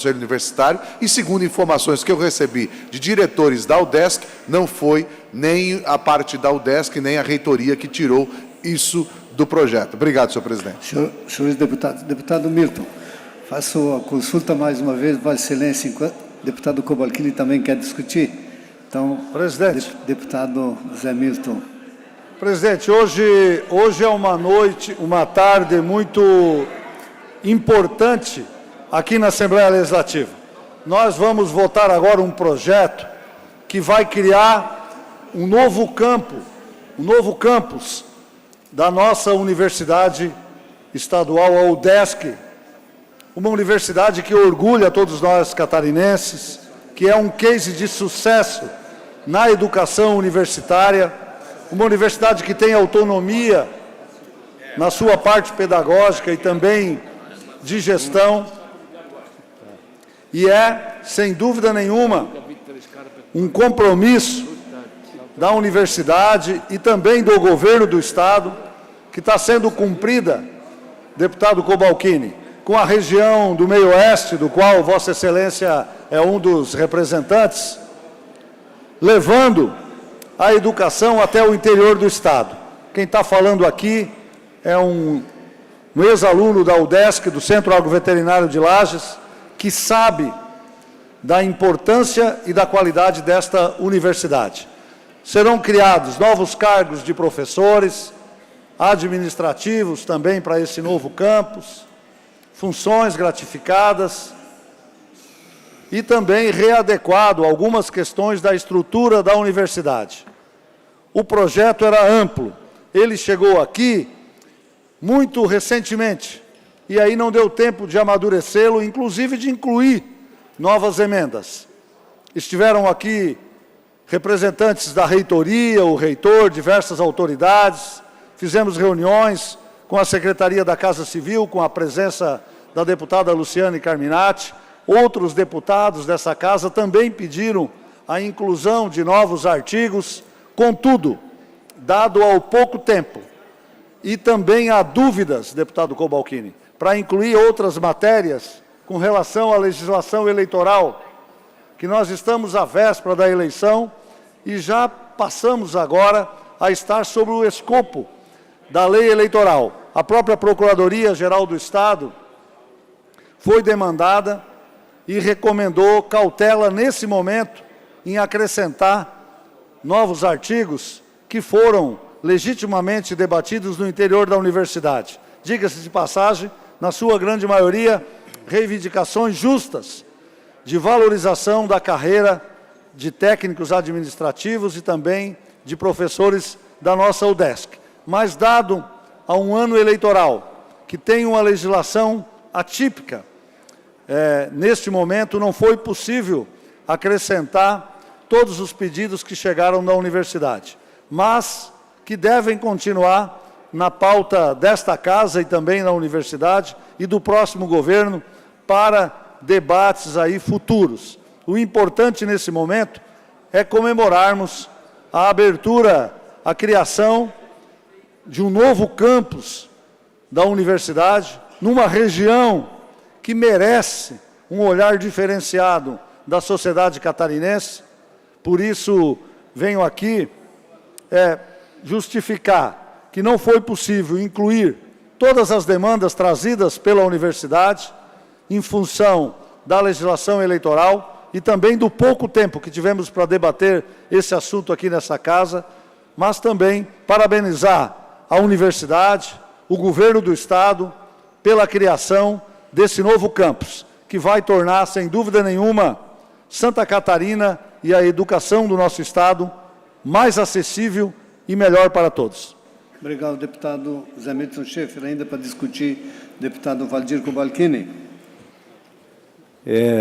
Conselho Universitário e, segundo informações que eu recebi de diretores da UDESC, não foi nem a parte da UDESC, nem a reitoria que tirou isso do projeto. Obrigado, senhor presidente. Senhores deputados. Deputado Milton, faço a consulta mais uma vez, Vossa Excelência, enquanto deputado Cobalcini também quer discutir. Então, presidente. Deputado Zé Milton. Presidente, hoje é uma tarde muito importante aqui na Assembleia Legislativa. Nós vamos votar agora um projeto que vai criar um novo campus da nossa Universidade Estadual, a UDESC, uma universidade que orgulha todos nós catarinenses, que é um case de sucesso na educação universitária, uma universidade que tem autonomia na sua parte pedagógica e também de gestão, e é, sem dúvida nenhuma, um compromisso da universidade e também do governo do Estado, que está sendo cumprida, deputado Cobalcini, com a região do meio-oeste, do qual Vossa Excelência é um dos representantes, levando a educação até o interior do Estado. Quem está falando aqui é um ex-aluno da UDESC, do Centro Agroveterinário de Lages, que sabe da importância e da qualidade desta universidade. Serão criados novos cargos de professores, administrativos também para esse novo campus, funções gratificadas e também readequado algumas questões da estrutura da universidade. O projeto era amplo, ele chegou aqui muito recentemente, e aí não deu tempo de amadurecê-lo, inclusive de incluir novas emendas. Estiveram aqui representantes da reitoria, o reitor, diversas autoridades, fizemos reuniões com a Secretaria da Casa Civil, com a presença da deputada Luciane Carminati. Outros deputados dessa casa também pediram a inclusão de novos artigos. Contudo, dado ao pouco tempo e também há dúvidas, deputado Cobalcini, para incluir outras matérias com relação à legislação eleitoral, que nós estamos à véspera da eleição e já passamos agora a estar sobre o escopo da lei eleitoral. A própria Procuradoria-Geral do Estado foi demandada e recomendou cautela nesse momento em acrescentar novos artigos que foram legitimamente debatidos no interior da universidade. Diga-se de passagem, na sua grande maioria, reivindicações justas de valorização da carreira de técnicos administrativos e também de professores da nossa UDESC. Mas, dado a um ano eleitoral, que tem uma legislação atípica, neste momento não foi possível acrescentar todos os pedidos que chegaram da universidade, mas que devem continuar na pauta desta casa e também na universidade e do próximo governo para debates aí futuros. O importante nesse momento é comemorarmos a abertura, a criação de um novo campus da universidade, numa região que merece um olhar diferenciado da sociedade catarinense. Por isso, venho aqui justificar que não foi possível incluir todas as demandas trazidas pela universidade em função da legislação eleitoral e também do pouco tempo que tivemos para debater esse assunto aqui nessa casa, mas também parabenizar a universidade, o governo do Estado, pela criação desse novo campus, que vai tornar, sem dúvida nenhuma, Santa Catarina e a educação do nosso Estado mais acessível e melhor para todos. Obrigado, deputado Zé Milton Schaeffer. Ainda para discutir, deputado Valdir Cobalcini.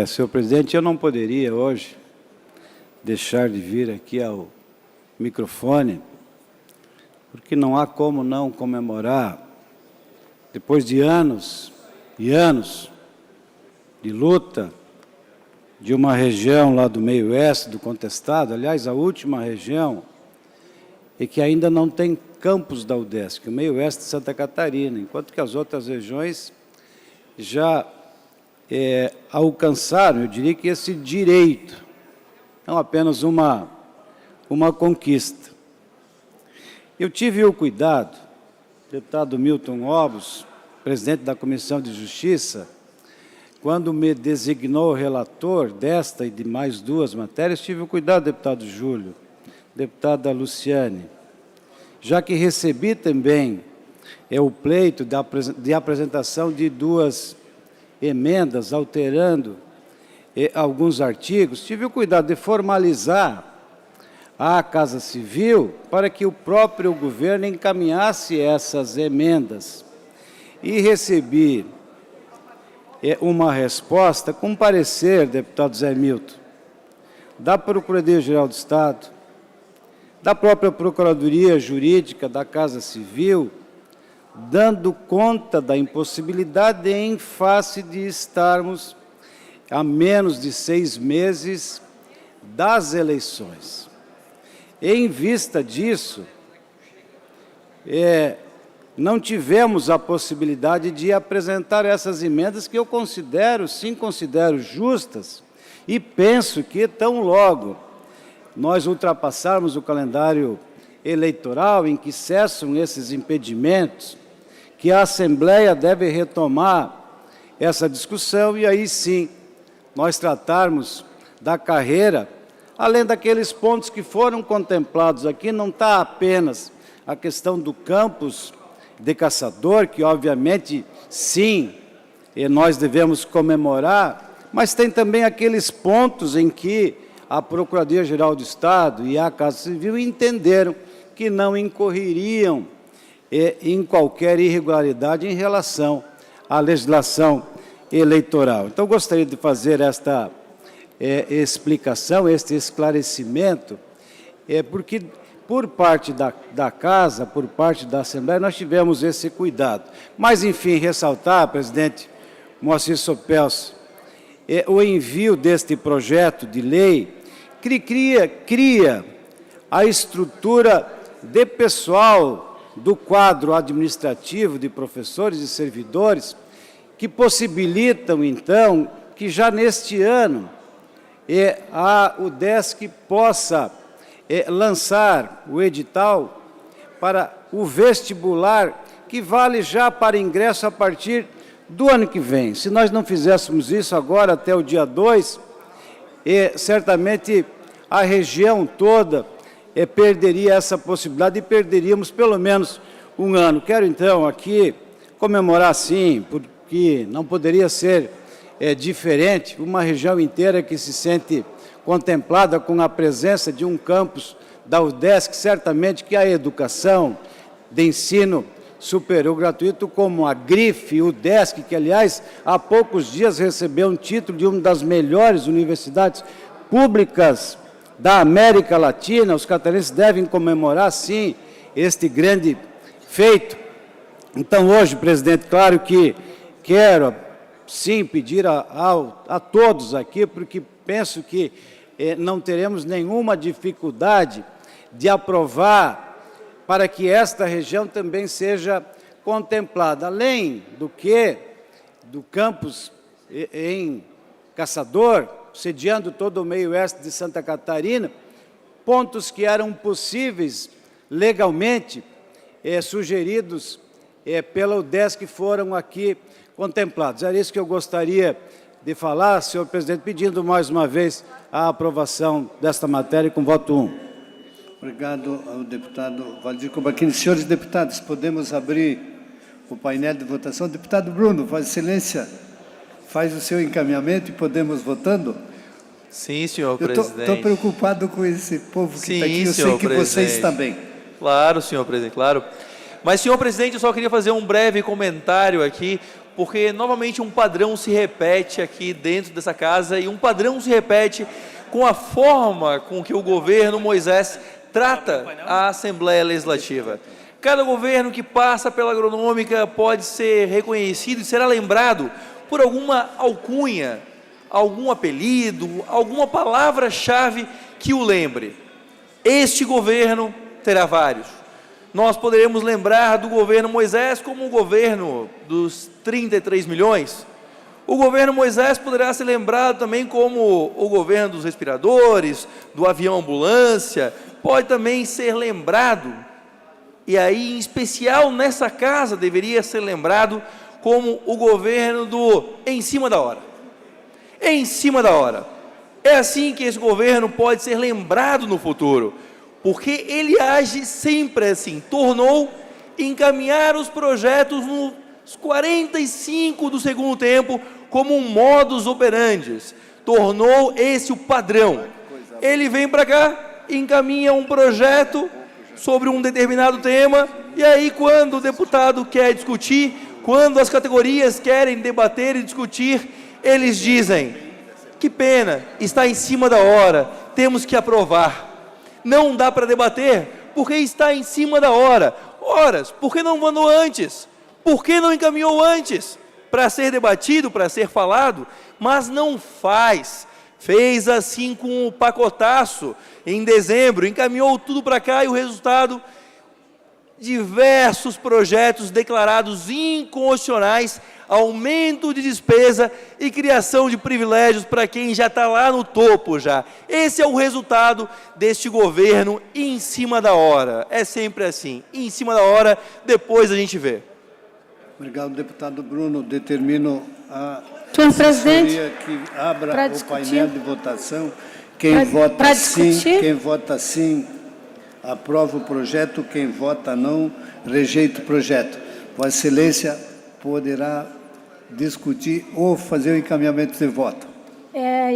Senhor presidente, eu não poderia hoje deixar de vir aqui ao microfone, porque não há como não comemorar, depois de anos e anos de luta de uma região lá do meio-oeste, do contestado, aliás, a última região, e que ainda não tem campus da UDESC, o meio-oeste de Santa Catarina, enquanto que as outras regiões já alcançaram, eu diria que esse direito, não apenas uma conquista. Eu tive o cuidado, deputado Milton Obos, presidente da Comissão de Justiça, quando me designou relator desta e de mais duas matérias, tive o cuidado, deputado Júlio, deputada Luciane, já que recebi também o pleito de apresentação de duas emendas, alterando alguns artigos, tive o cuidado de formalizar à Casa Civil para que o próprio governo encaminhasse essas emendas. E recebi uma resposta com parecer, deputado Zé Milton, da Procuradoria-Geral do Estado, da própria Procuradoria Jurídica da Casa Civil, dando conta da impossibilidade em face de estarmos a menos de 6 meses das eleições. Em vista disso, não tivemos a possibilidade de apresentar essas emendas que eu considero, sim, considero justas, e penso que tão logo nós ultrapassarmos o calendário eleitoral em que cessam esses impedimentos, que a Assembleia deve retomar essa discussão e aí sim nós tratarmos da carreira, além daqueles pontos que foram contemplados aqui, não está apenas a questão do campus de Caçador, que obviamente sim, nós devemos comemorar, mas tem também aqueles pontos em que a Procuradoria-Geral do Estado e a Casa Civil entenderam que não incorreriam em qualquer irregularidade em relação à legislação eleitoral. Então, gostaria de fazer esta explicação, este esclarecimento, porque por parte da Casa, por parte da Assembleia, nós tivemos esse cuidado. Mas, enfim, ressaltar, presidente Moacir Sopelso, o envio deste projeto de lei cria a estrutura de pessoal do quadro administrativo de professores e servidores que possibilitam, então, que já neste ano a UDESC possa lançar o edital para o vestibular, que vale já para ingresso a partir do ano que vem. Se nós não fizéssemos isso agora, até o dia 2, certamente a região toda perderia essa possibilidade e perderíamos pelo menos um ano. Quero, então, aqui comemorar, sim, porque não poderia ser diferente, uma região inteira que se sente contemplada com a presença de um campus da UDESC, certamente que a educação de ensino superior gratuito, como a GRIF, UDESC, que, aliás, há poucos dias recebeu um título de uma das melhores universidades públicas da América Latina, os catarinenses devem comemorar, sim, este grande feito. Então, hoje, presidente, claro que quero, sim, pedir a todos aqui, porque penso que não teremos nenhuma dificuldade de aprovar para que esta região também seja contemplada, além do campus em Caçador, sediando todo o meio oeste de Santa Catarina, pontos que eram possíveis legalmente, sugeridos pela UDESC, foram aqui contemplados. Era isso que eu gostaria de falar, senhor presidente, pedindo mais uma vez a aprovação desta matéria com voto 1. Obrigado ao deputado Valdir Cobalcini. Senhores deputados, podemos abrir o painel de votação. Deputado Bruno, Vossa Excelência, faz o seu encaminhamento e podemos votando? Sim, senhor presidente. Estou preocupado com esse povo que está aqui, eu sei que presidente. vocês também. Claro, senhor presidente, claro. Mas, senhor presidente, eu só queria fazer um breve comentário aqui, porque, novamente, um padrão se repete aqui dentro dessa casa, e um padrão se repete com a forma com que o governo Moisés trata a Assembleia Legislativa. Cada governo que passa pela agronômica pode ser reconhecido e será lembrado por alguma alcunha, algum apelido, alguma palavra-chave que o lembre. Este governo terá vários. Nós poderemos lembrar do governo Moisés como o governo dos 33 milhões, O governo Moisés poderá ser lembrado também como o governo dos respiradores, do avião ambulância, pode também ser lembrado, e aí em especial nessa casa deveria ser lembrado como o governo do em cima da hora. Em cima da hora. É assim que esse governo pode ser lembrado no futuro, porque ele age sempre assim, tornou encaminhar os projetos nos 45 do segundo tempo como um modus operandi, tornou esse o padrão. Ele vem para cá, encaminha um projeto sobre um determinado tema, e aí quando o deputado quer discutir, quando as categorias querem debater e discutir, eles dizem, que pena, está em cima da hora, temos que aprovar. Não dá para debater, porque está em cima da hora. Horas, por que não mandou antes? Por que não encaminhou antes? Para ser debatido, para ser falado, mas não faz. Fez assim com o pacotaço, em dezembro, encaminhou tudo para cá e o resultado, diversos projetos declarados inconstitucionais, aumento de despesa e criação de privilégios para quem já está lá no topo já. Esse é o resultado deste governo em cima da hora. É sempre assim, em cima da hora, depois a gente vê. Obrigado, deputado Bruno. Determino a Senhor presidente, que abra para o discutir. painel de votação. Quem vota sim, aprova o projeto. Quem vota não, rejeita o projeto. Vossa Excelência poderá discutir ou fazer o encaminhamento de voto.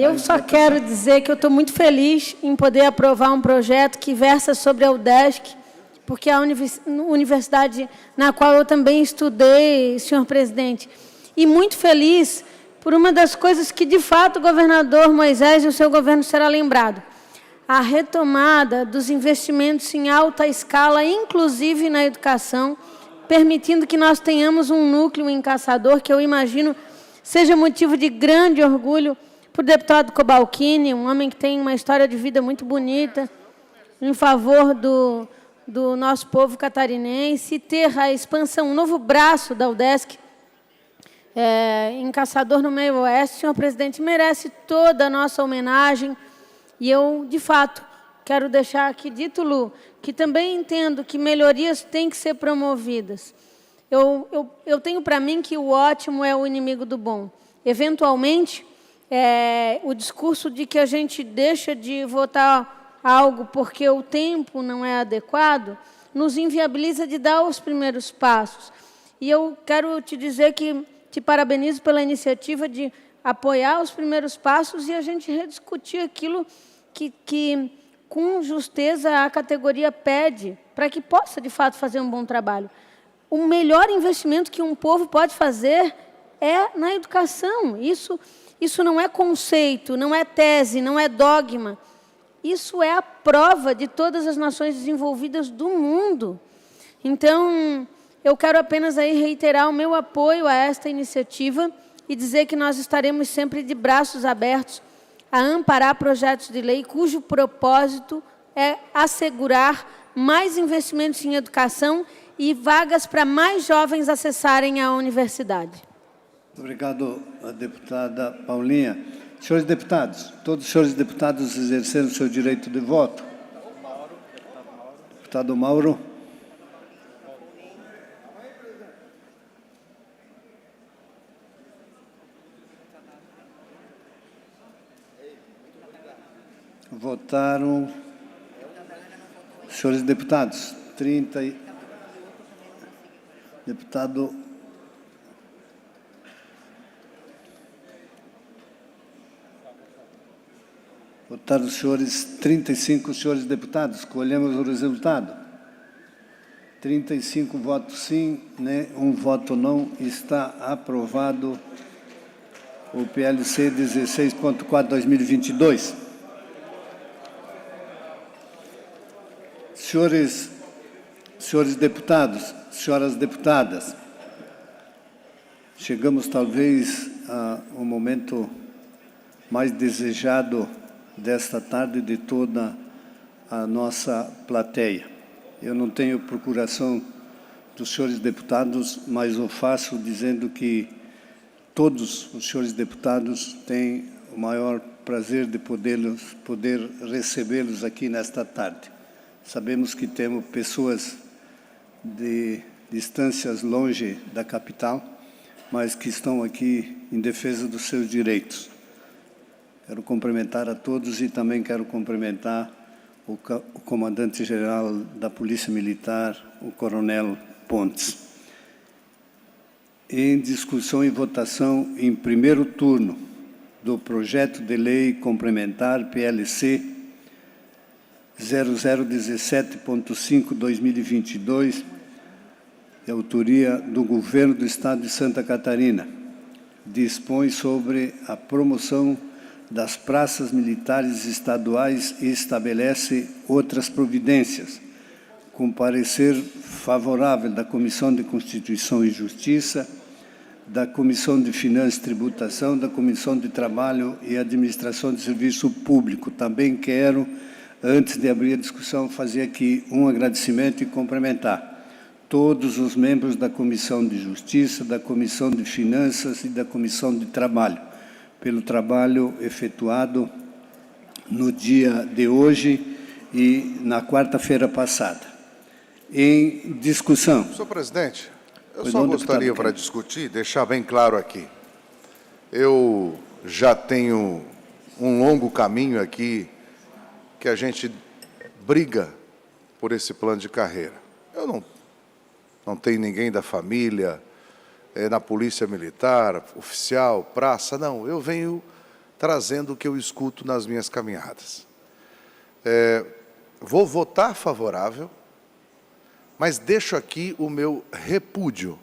Eu só quero dizer que eu estou muito feliz em poder aprovar um projeto que versa sobre a UDESC, porque é a universidade na qual eu também estudei, senhor presidente, e muito feliz por uma das coisas que, de fato, o governador Moisés e o seu governo será lembrado, a retomada dos investimentos em alta escala, inclusive na educação, permitindo que nós tenhamos um núcleo em Caçador, que eu imagino seja motivo de grande orgulho para o deputado Cobalcini, um homem que tem uma história de vida muito bonita, em favor do nosso povo catarinense, e ter a expansão, um novo braço da UDESC em Caçador, no meio oeste. Senhor presidente, merece toda a nossa homenagem, e eu, de fato, quero deixar aqui dito, Lu, que também entendo que melhorias têm que ser promovidas. Eu tenho para mim que o ótimo é o inimigo do bom. Eventualmente, o discurso de que a gente deixa de votar algo porque o tempo não é adequado, nos inviabiliza de dar os primeiros passos. E eu quero te dizer que te parabenizo pela iniciativa de apoiar os primeiros passos e a gente rediscutir aquilo que com justeza, a categoria pede para que possa, de fato, fazer um bom trabalho. O melhor investimento que um povo pode fazer é na educação. Isso não é conceito, não é tese, não é dogma. Isso é a prova de todas as nações desenvolvidas do mundo. Então, eu quero apenas aí reiterar o meu apoio a esta iniciativa e dizer que nós estaremos sempre de braços abertos a amparar projetos de lei cujo propósito é assegurar mais investimentos em educação e vagas para mais jovens acessarem a universidade. Obrigado, a deputada Paulinha. Senhores deputados, todos os senhores deputados exerceram o seu direito de voto. Deputado Mauro. Votaram, senhores deputados, 30 deputado votaram os senhores 35 senhores deputados. Colhemos o resultado. 35 votos sim, né? 1 voto não. Está aprovado o PLC 16.4/2022. Senhores deputados, senhoras deputadas, chegamos talvez ao momento mais desejado desta tarde de toda a nossa plateia. Eu não tenho procuração dos senhores deputados, mas o faço dizendo que todos os senhores deputados têm o maior prazer de poder recebê-los aqui nesta tarde. Sabemos que temos pessoas de distâncias longe da capital, mas que estão aqui em defesa dos seus direitos. Quero cumprimentar a todos e também quero cumprimentar o comandante-geral da Polícia Militar, o coronel Pontes. Em discussão e votação em primeiro turno do projeto de lei complementar PLC 0017.5/2022, de autoria do Governo do Estado de Santa Catarina, dispõe sobre a promoção das praças militares estaduais e estabelece outras providências, com parecer favorável da Comissão de Constituição e Justiça, da Comissão de Finanças e Tributação, da Comissão de Trabalho e Administração de Serviço Público. Também quero, antes de abrir a discussão, fazer aqui um agradecimento e cumprimentar todos os membros da Comissão de Justiça, da Comissão de Finanças e da Comissão de Trabalho, pelo trabalho efetuado no dia de hoje e na quarta-feira passada. Em discussão. Senhor presidente, eu Pois só não, gostaria, deputado para discutir, deixar bem claro aqui. Eu já tenho um longo caminho aqui que a gente briga por esse plano de carreira. Eu não tenho ninguém da família, na Polícia Militar, oficial, praça, não. Eu venho trazendo o que eu escuto nas minhas caminhadas. Vou votar favorável, mas deixo aqui o meu repúdio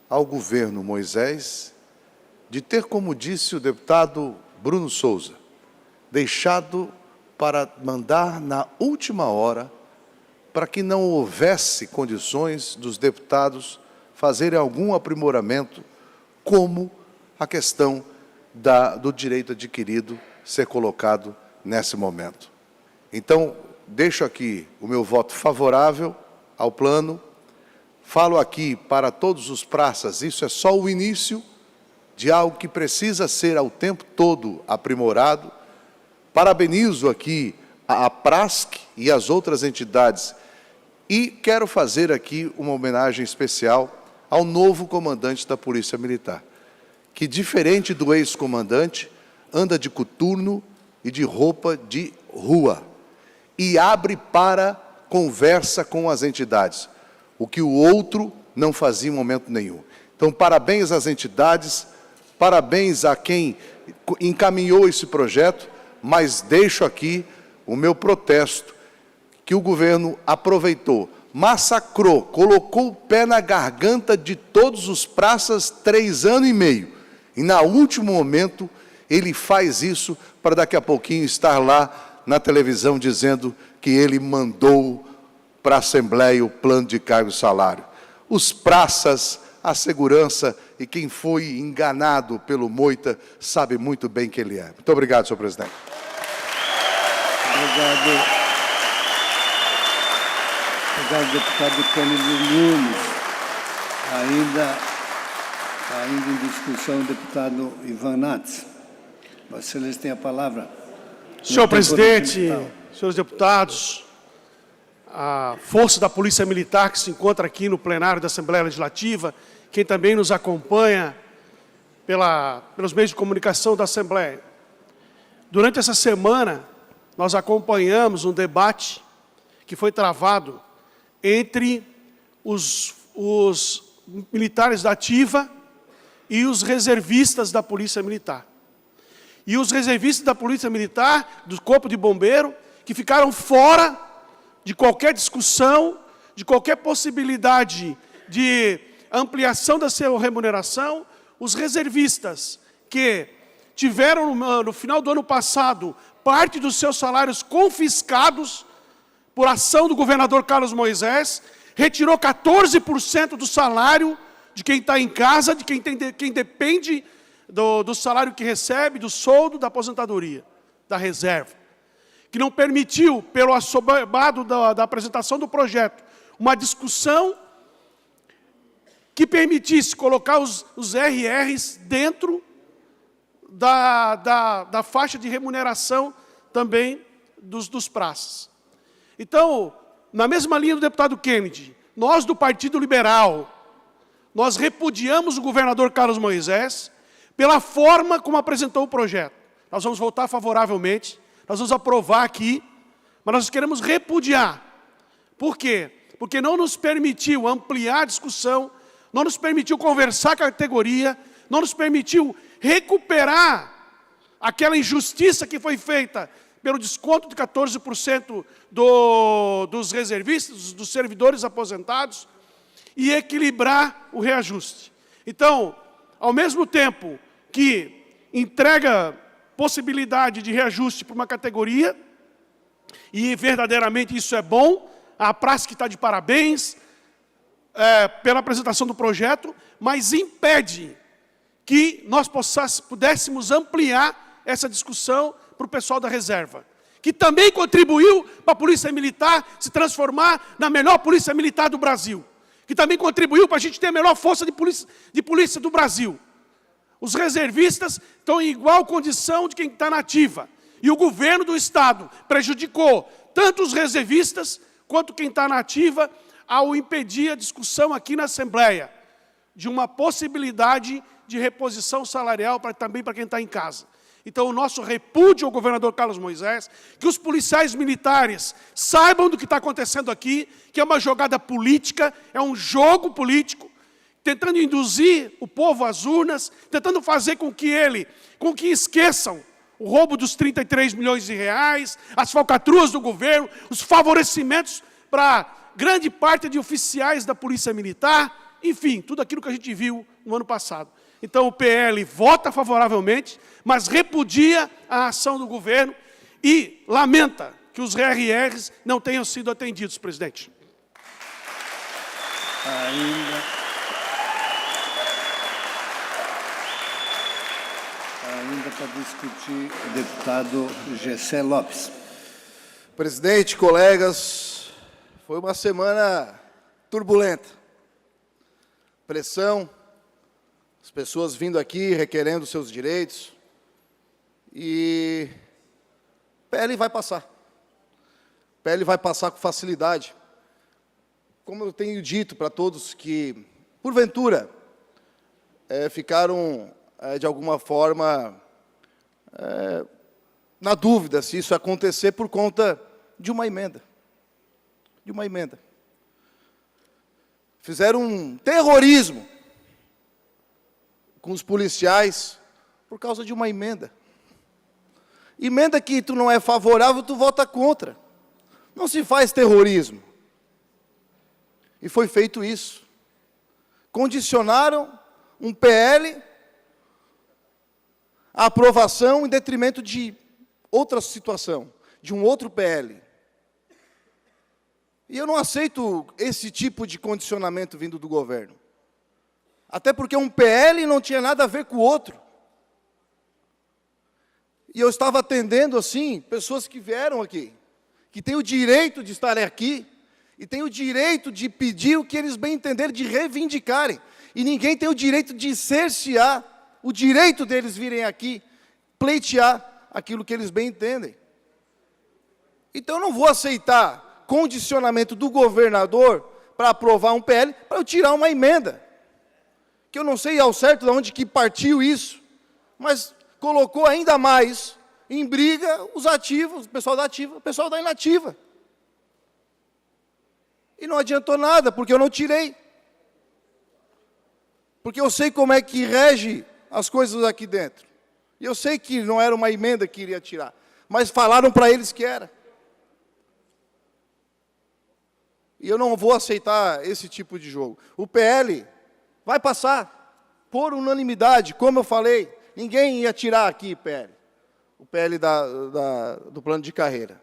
ao governo Moisés de ter, como disse o deputado Bruno Souza, deixado para mandar na última hora para que não houvesse condições dos deputados fazerem algum aprimoramento, como a questão do direito adquirido ser colocado nesse momento. Então, deixo aqui o meu voto favorável ao plano, falo aqui para todos os praças, isso é só o início de algo que precisa ser ao tempo todo aprimorado. Parabenizo aqui a PRASC e as outras entidades e quero fazer aqui uma homenagem especial ao novo comandante da Polícia Militar, que, diferente do ex-comandante, anda de coturno e de roupa de rua e abre para conversa com as entidades, o que o outro não fazia em momento nenhum. Então, parabéns às entidades, parabéns a quem encaminhou esse projeto, mas deixo aqui o meu protesto, que o governo aproveitou, massacrou, colocou o pé na garganta de todos os praças 3 anos e meio. E, no último momento, ele faz isso para daqui a pouquinho estar lá na televisão dizendo que ele mandou para a Assembleia o plano de cargo e salário. Os praças, a segurança e quem foi enganado pelo Moita sabe muito bem quem ele é. Muito obrigado, senhor presidente. Obrigado. Obrigado, deputado Cândido Nunes. Ainda em discussão, o deputado Ivan Nats. Vossa Excelência tem a palavra. Senhor presidente, senhores deputados, a força da Polícia Militar que se encontra aqui no plenário da Assembleia Legislativa, quem também nos acompanha pelos meios de comunicação da Assembleia. Durante essa semana, nós acompanhamos um debate que foi travado entre os militares da ativa e os reservistas da Polícia Militar. E os reservistas da Polícia Militar, do Corpo de Bombeiro, que ficaram fora de qualquer discussão, de qualquer possibilidade de ampliação da sua remuneração, os reservistas que tiveram no final do ano passado parte dos seus salários confiscados por ação do governador Carlos Moisés, retirou 14% do salário de quem está em casa, de quem depende do salário que recebe, do soldo, da aposentadoria, da reserva, que não permitiu, pelo assoberbado da apresentação do projeto, uma discussão que permitisse colocar os RRs dentro da faixa de remuneração também dos praças. Então, na mesma linha do deputado Kennedy, nós do Partido Liberal, nós repudiamos o governador Carlos Moisés pela forma como apresentou o projeto. Nós vamos votar favoravelmente, nós vamos aprovar aqui, mas nós queremos repudiar. Por quê? Porque não nos permitiu ampliar a discussão, não nos permitiu conversar com a categoria, não nos permitiu recuperar aquela injustiça que foi feita pelo desconto de 14% dos reservistas, dos servidores aposentados, e equilibrar o reajuste. Então, ao mesmo tempo que entrega possibilidade de reajuste para uma categoria, e verdadeiramente isso é bom, a praça que está de parabéns pela apresentação do projeto, mas impede que nós pudéssemos ampliar essa discussão para o pessoal da reserva, que também contribuiu para a Polícia Militar se transformar na melhor Polícia Militar do Brasil, que também contribuiu para a gente ter a melhor força de polícia do Brasil. Os reservistas estão em igual condição de quem está na ativa. E o governo do Estado prejudicou tanto os reservistas quanto quem está na ativa ao impedir a discussão aqui na Assembleia de uma possibilidade de reposição salarial também para quem está em casa. Então, o nosso repúdio ao governador Carlos Moisés, que os policiais militares saibam do que está acontecendo aqui, que é uma jogada política, é um jogo político, tentando induzir o povo às urnas, tentando fazer com que esqueçam o roubo dos 33 milhões de reais, as falcatruas do governo, os favorecimentos para grande parte de oficiais da Polícia Militar, enfim, tudo aquilo que a gente viu no ano passado. Então, o PL vota favoravelmente, mas repudia a ação do governo e lamenta que os RRs não tenham sido atendidos, presidente. Ainda para discutir, o deputado Gessé Lopes. Presidente, colegas, foi uma semana turbulenta. Pressão, as pessoas vindo aqui requerendo seus direitos. E o PL vai passar. O PL vai passar com facilidade. Como eu tenho dito para todos que, porventura, ficaram, de alguma forma, na dúvida se isso acontecer por conta de uma emenda. De uma emenda. Fizeram um terrorismo com os policiais por causa de uma emenda. Emenda que tu não é favorável, tu vota contra. Não se faz terrorismo. E foi feito isso. Condicionaram um PL à aprovação em detrimento de outra situação, de um outro PL. E eu não aceito esse tipo de condicionamento vindo do governo. Até porque um PL não tinha nada a ver com o outro. E eu estava atendendo, assim, pessoas que vieram aqui, que têm o direito de estarem aqui, e têm o direito de pedir o que eles bem entenderem, de reivindicarem. E ninguém tem o direito de cercear o direito deles virem aqui, pleitear aquilo que eles bem entendem. Então, eu não vou aceitar condicionamento do governador para aprovar um PL, para eu tirar uma emenda. Que eu não sei ao certo de onde que partiu isso, mas colocou ainda mais em briga os ativos, o pessoal da ativa, o pessoal da inativa. E não adiantou nada, porque eu não tirei. Porque eu sei como é que rege as coisas aqui dentro. E eu sei que não era uma emenda que iria tirar, mas falaram para eles que era. E eu não vou aceitar esse tipo de jogo. O PL vai passar por unanimidade, como eu falei. Ninguém ia tirar aqui o PL do plano de carreira.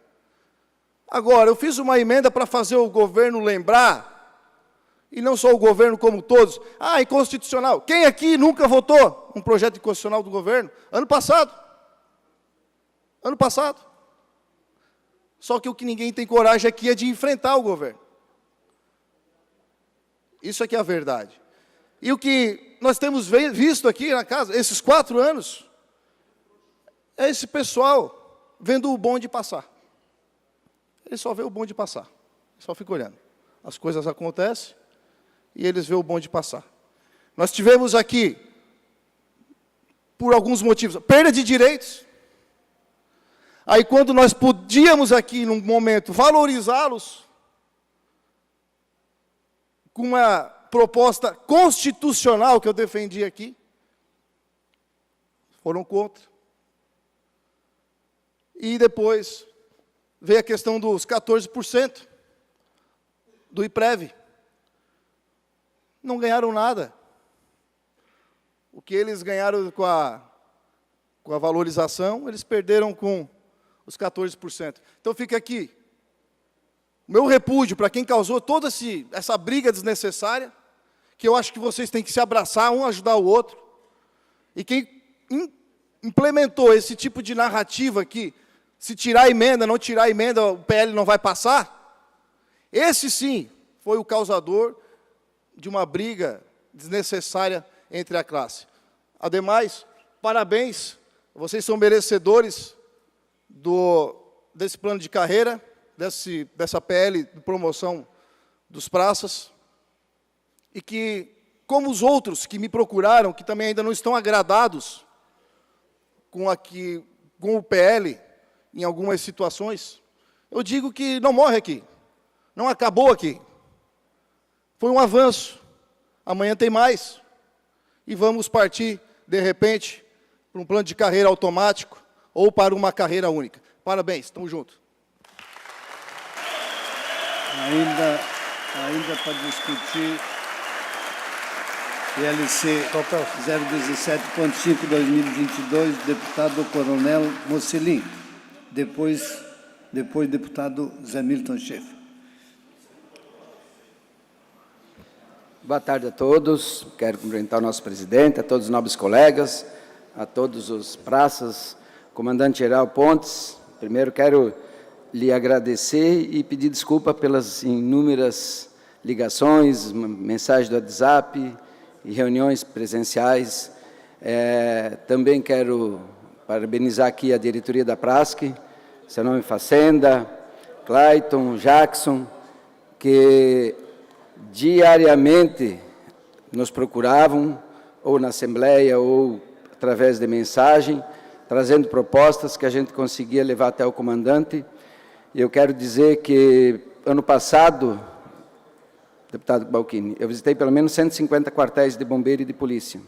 Agora, eu fiz uma emenda para fazer o governo lembrar, e não só o governo como todos, inconstitucional. Quem aqui nunca votou um projeto inconstitucional do governo? Ano passado. Ano passado. Só que o que ninguém tem coragem aqui é de enfrentar o governo. Isso aqui é a verdade. E o que nós temos visto aqui na casa, esses 4 anos, é esse pessoal vendo o bonde passar. Ele só vê o bonde passar, só fica olhando. As coisas acontecem e eles vê o bonde passar. Nós tivemos aqui, por alguns motivos, perda de direitos. Aí, quando nós podíamos aqui, num momento, valorizá-los, com uma proposta constitucional que eu defendi aqui, foram contra. E depois veio a questão dos 14% do IPREV. Não ganharam nada. O que eles ganharam com a valorização, eles perderam com os 14%. Então fica aqui o meu repúdio para quem causou toda essa briga desnecessária, que eu acho que vocês têm que se abraçar, um ajudar o outro. E quem implementou esse tipo de narrativa aqui, se tirar a emenda, não tirar a emenda, o PL não vai passar, esse sim foi o causador de uma briga desnecessária entre a classe. Ademais, parabéns, vocês são merecedores desse plano de carreira, dessa PL de promoção dos praças, e que, como os outros que me procuraram, que também ainda não estão agradados com o PL, em algumas situações, eu digo que não morre aqui, não acabou aqui. Foi um avanço, amanhã tem mais, e vamos partir, de repente, para um plano de carreira automático ou para uma carreira única. Parabéns, estamos juntos. Ainda para discutir PLC 017.5/2022, deputado Coronel Mocelin. Depois deputado Zé Milton Schaeffer. Boa tarde a todos. Quero cumprimentar o nosso presidente, a todos os nobres colegas, a todos os praças, comandante-geral Pontes. Primeiro quero lhe agradecer e pedir desculpa pelas inúmeras ligações, mensagens do WhatsApp e reuniões presenciais. Também quero parabenizar aqui a diretoria da Prasc, seu nome Facenda, Clayton, Jackson, que diariamente nos procuravam, ou na Assembleia, ou através de mensagem, trazendo propostas que a gente conseguia levar até o comandante. E eu quero dizer que, ano passado, deputado Balquini, eu visitei pelo menos 150 quartéis de bombeiro e de polícia.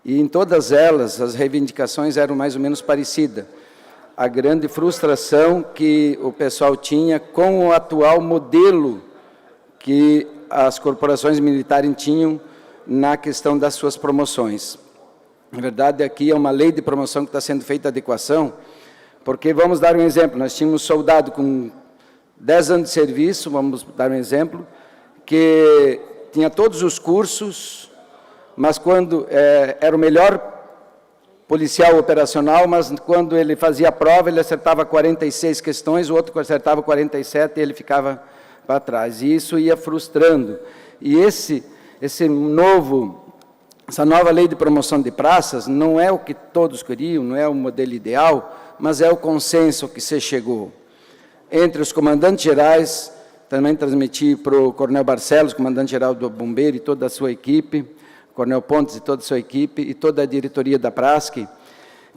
E em todas elas, as reivindicações eram mais ou menos parecidas. A grande frustração que o pessoal tinha com o atual modelo que as corporações militares tinham na questão das suas promoções. Na verdade, aqui é uma lei de promoção que está sendo feita adequação, porque, vamos dar um exemplo, nós tínhamos soldado com 10 anos de serviço, vamos dar um exemplo, que tinha todos os cursos, mas quando era o melhor policial operacional, mas quando ele fazia a prova, ele acertava 46 questões, o outro acertava 47 e ele ficava para trás. E isso ia frustrando. E essa nova lei de promoção de praças não é o que todos queriam, não é o modelo ideal, mas é o consenso que se chegou. Entre os comandantes gerais, também transmiti para o Coronel Barcelos, comandante-geral do Bombeiro e toda a sua equipe, Coronel Pontes e toda a sua equipe, e toda a diretoria da Prasc,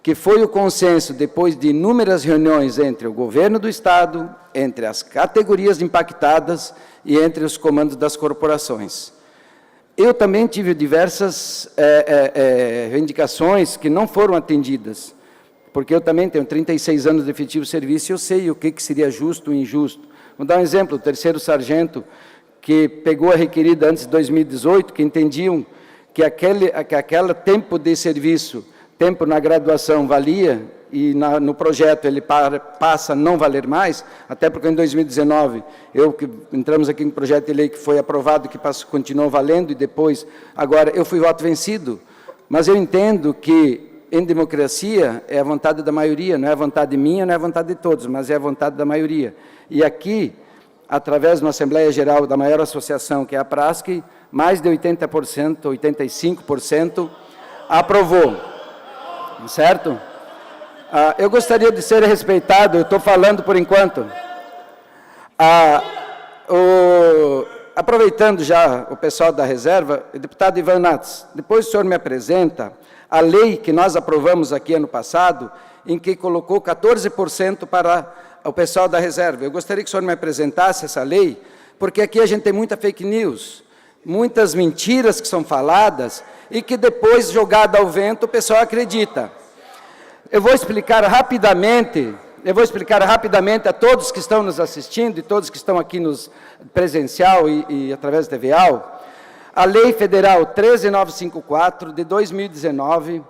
que foi o consenso, depois de inúmeras reuniões entre o governo do Estado, entre as categorias impactadas e entre os comandos das corporações. Eu também tive diversas reivindicações que não foram atendidas, porque eu também tenho 36 anos de efetivo serviço e eu sei o que seria justo ou injusto. Vou dar um exemplo, o 3º sargento, que pegou a requerida antes de 2018, que entendiam que aquele tempo de serviço, tempo na graduação valia, e no projeto ele passa a não valer mais, até porque em 2019, entramos aqui no projeto de lei que foi aprovado, que continuou valendo, e depois, agora, eu fui voto vencido, mas eu entendo que, em democracia, é a vontade da maioria, não é a vontade minha, não é a vontade de todos, mas é a vontade da maioria. E aqui, através de uma Assembleia Geral da maior associação, que é a PRASC, mais de 80%, 85%, aprovou. Certo? Eu gostaria de ser respeitado, eu estou falando por enquanto. Aproveitando já o pessoal da reserva, o deputado Ivan Nats, depois o senhor me apresenta a lei que nós aprovamos aqui ano passado, em que colocou 14% para o pessoal da reserva. Eu gostaria que o senhor me apresentasse essa lei, porque aqui a gente tem muita fake news, muitas mentiras que são faladas e que depois, jogada ao vento, o pessoal acredita. Eu vou explicar rapidamente a todos que estão nos assistindo e todos que estão aqui nos presencial e através da TVA, a Lei Federal 13954 de 2019,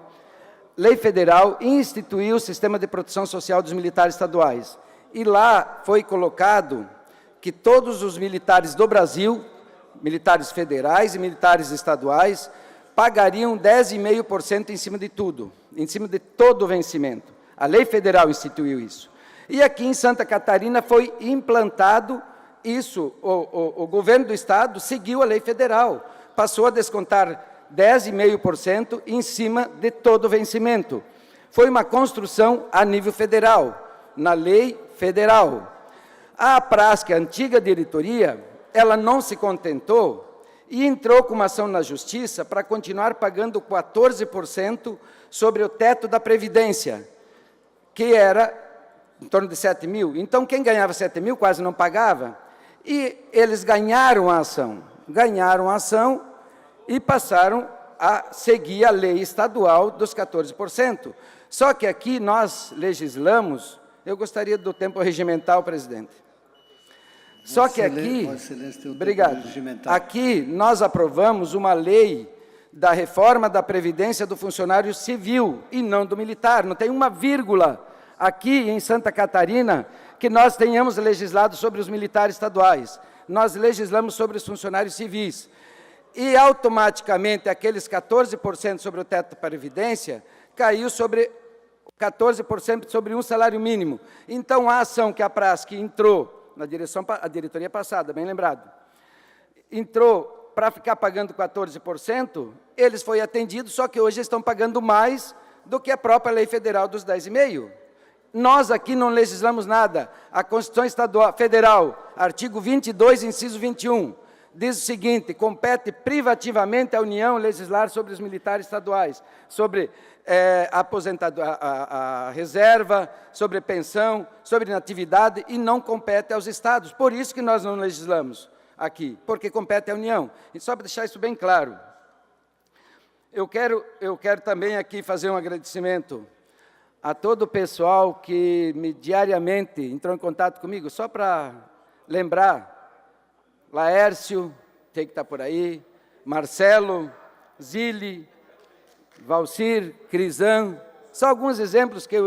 Lei Federal instituiu o Sistema de Proteção Social dos Militares Estaduais. E lá foi colocado que todos os militares do Brasil, militares federais e militares estaduais, pagariam 10,5% em cima de tudo, em cima de todo o vencimento. A Lei Federal instituiu isso. E aqui em Santa Catarina foi implantado isso, o governo do Estado seguiu a Lei Federal, passou a descontar 10,5% em cima de todo o vencimento. Foi uma construção a nível federal, na Lei Federal. A PRASC, a antiga diretoria, ela não se contentou e entrou com uma ação na Justiça para continuar pagando 14% sobre o teto da Previdência, que era em torno de 7 mil. Então, quem ganhava 7 mil quase não pagava. E eles ganharam a ação e passaram a seguir a lei estadual dos 14%. Só que aqui nós legislamos, eu gostaria do tempo regimental, presidente. Só que aqui, obrigado, aqui nós aprovamos uma lei da reforma da Previdência do funcionário civil e não do militar. Não tem uma vírgula aqui em Santa Catarina que nós tenhamos legislado sobre os militares estaduais. Nós legislamos sobre os funcionários civis. E automaticamente aqueles 14% sobre o teto da Previdência caiu sobre 14% sobre um salário mínimo. Então a ação que a PRASC entrou na a diretoria passada, bem lembrado, entrou para ficar pagando 14%, eles foram atendidos, só que hoje estão pagando mais do que a própria Lei Federal dos 10,5%. Nós aqui não legislamos nada. A Constituição Estadual, Federal, artigo 22, inciso 21, diz o seguinte: compete privativamente à União legislar sobre os militares estaduais, sobre a reserva, sobre pensão, sobre inatividade, e não compete aos estados. Por isso que nós não legislamos aqui, porque compete à União. E só para deixar isso bem claro, eu quero também aqui fazer um agradecimento a todo o pessoal que diariamente entrou em contato comigo, só para lembrar, Laércio, tem que estar por aí, Marcelo, Zili, Valcir, Crisan, só alguns exemplos que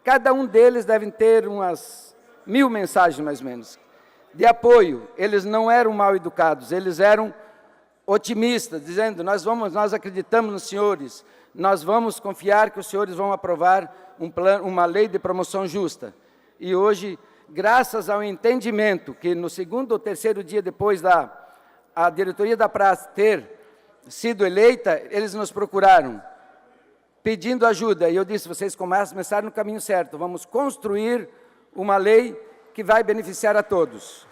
cada um deles deve ter umas 1000 mensagens, mais ou menos, de apoio. Eles não eram mal educados, eles eram otimistas, dizendo: nós acreditamos nos senhores, nós vamos confiar que os senhores vão aprovar uma lei de promoção justa. E hoje, graças ao entendimento que no segundo ou terceiro dia depois a diretoria da praça ter sido eleita, eles nos procuraram pedindo ajuda, e eu disse: vocês começaram no caminho certo, vamos construir uma lei que vai beneficiar a todos.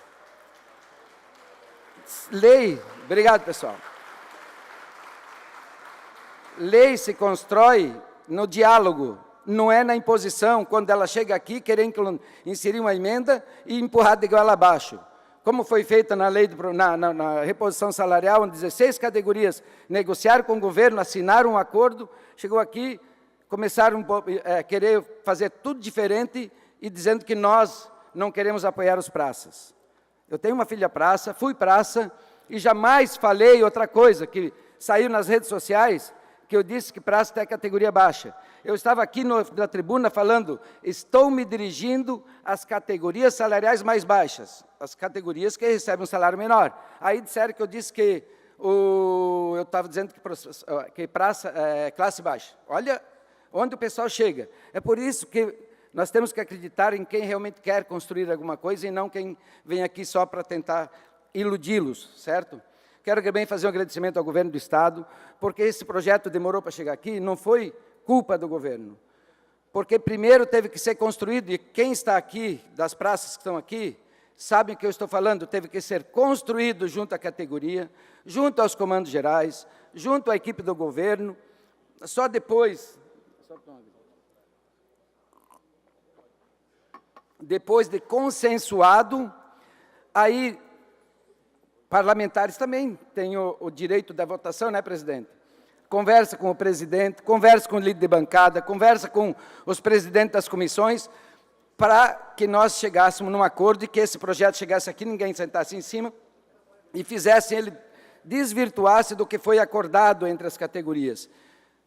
Lei, obrigado pessoal. Lei se constrói no diálogo, não é na imposição, quando ela chega aqui, querer inserir uma emenda e empurrar de goela abaixo. Como foi feita na lei na reposição salarial, onde 16 categorias negociaram com o governo, assinaram um acordo, chegou aqui, começaram a querer fazer tudo diferente e dizendo que nós não queremos apoiar os praças. Eu tenho uma filha praça, fui praça e jamais falei outra coisa, que saiu nas redes sociais, que eu disse que praça é categoria baixa. Eu estava aqui na tribuna falando: estou me dirigindo às categorias salariais mais baixas, as categorias que recebem um salário menor. Aí disseram que eu disse que eu estava dizendo que praça é classe baixa. Olha onde o pessoal chega. É por isso que Nós temos que acreditar em quem realmente quer construir alguma coisa e não quem vem aqui só para tentar iludi-los, certo? Quero também fazer um agradecimento ao governo do Estado, porque esse projeto demorou para chegar aqui, não foi culpa do governo. Porque primeiro teve que ser construído, e quem está aqui, das praças que estão aqui, sabem o que eu estou falando, teve que ser construído junto à categoria, junto aos comandos gerais, junto à equipe do governo, só depois de consensuado, aí parlamentares também têm o direito da votação, né, presidente? Conversa com o presidente, conversa com o líder de bancada, conversa com os presidentes das comissões, para que nós chegássemos num acordo e que esse projeto chegasse aqui, ninguém sentasse em cima e fizesse ele desvirtuasse do que foi acordado entre as categorias.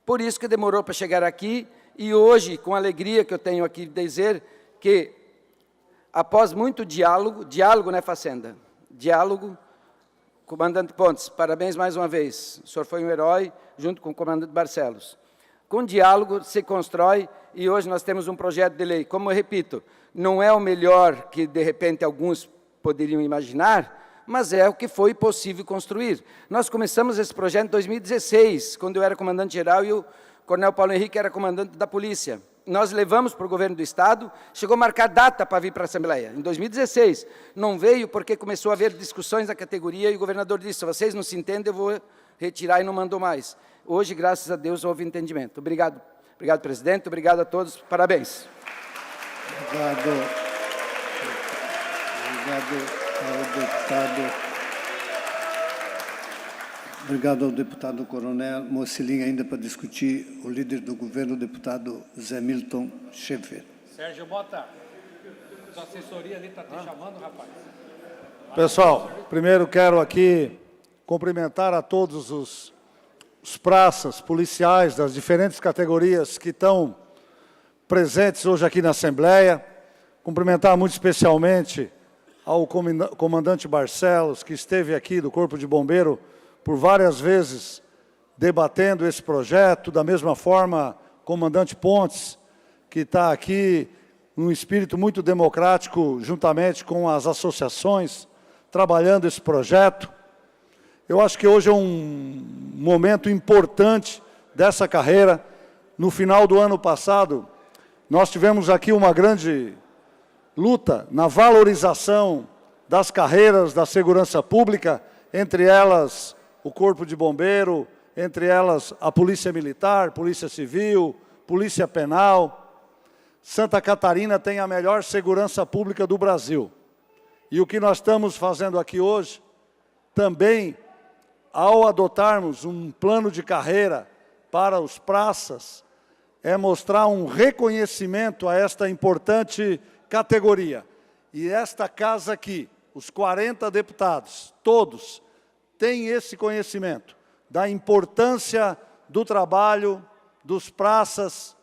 Por isso que demorou para chegar aqui, e hoje, com a alegria que eu tenho aqui de dizer que, após muito diálogo, né, Facenda? Diálogo, comandante Pontes, parabéns mais uma vez, o senhor foi um herói, junto com o comandante Barcelos. Com diálogo se constrói, e hoje nós temos um projeto de lei, como eu repito, não é o melhor que, de repente, alguns poderiam imaginar, mas é o que foi possível construir. Nós começamos esse projeto em 2016, quando eu era comandante-geral e o coronel Paulo Henrique era comandante da polícia. Nós levamos para o governo do Estado, chegou a marcar data para vir para a Assembleia, em 2016. Não veio porque começou a haver discussões na categoria e o governador disse, se vocês não se entendem, eu vou retirar e não mandou mais. Hoje, graças a Deus, houve entendimento. Obrigado. Obrigado, presidente. Obrigado a todos. Parabéns. Obrigado. Obrigado ao deputado. Obrigado ao deputado Coronel Mocilim, ainda para discutir o líder do governo, o deputado Zé Milton Schaeffer. Sérgio Mota, sua assessoria ali está te chamando, rapaz. Pessoal, primeiro quero aqui cumprimentar a todos os praças policiais das diferentes categorias que estão presentes hoje aqui na Assembleia. Cumprimentar muito especialmente ao comandante Barcelos, que esteve aqui do Corpo de Bombeiro por várias vezes debatendo esse projeto, da mesma forma, comandante Pontes, que está aqui num espírito muito democrático, juntamente com as associações, trabalhando esse projeto. Eu acho que hoje é um momento importante dessa carreira. No final do ano passado, nós tivemos aqui uma grande luta na valorização das carreiras da segurança pública, entre elas o Corpo de Bombeiro, entre elas a Polícia Militar, Polícia Civil, Polícia Penal. Santa Catarina tem a melhor segurança pública do Brasil. E o que nós estamos fazendo aqui hoje, também, ao adotarmos um plano de carreira para os praças, é mostrar um reconhecimento a esta importante categoria. E esta casa aqui, os 40 deputados, todos, têm esse conhecimento da importância do trabalho dos praças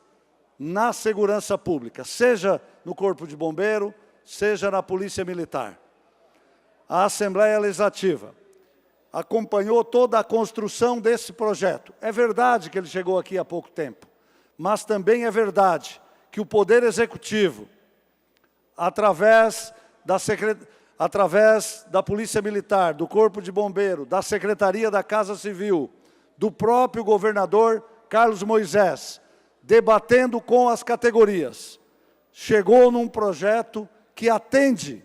na segurança pública, seja no Corpo de Bombeiro, seja na Polícia Militar. A Assembleia Legislativa acompanhou toda a construção desse projeto. É verdade que ele chegou aqui há pouco tempo, mas também é verdade que o Poder Executivo, através da Polícia Militar, do Corpo de Bombeiro, da Secretaria da Casa Civil, do próprio governador Carlos Moisés, debatendo com as categorias, chegou num projeto que atende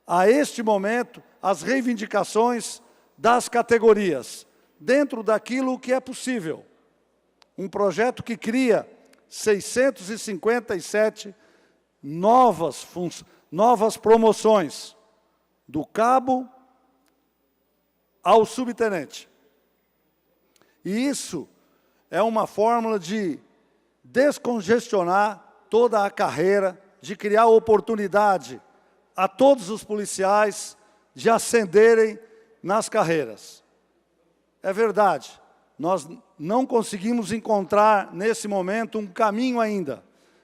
a este momento as reivindicações das categorias, dentro daquilo que é possível. Um projeto que cria 657 novas promoções, do cabo ao subtenente. E isso é uma fórmula de descongestionar toda a carreira, de criar oportunidade a todos os policiais de ascenderem nas carreiras. É verdade, nós não conseguimos encontrar, nesse momento, um caminho ainda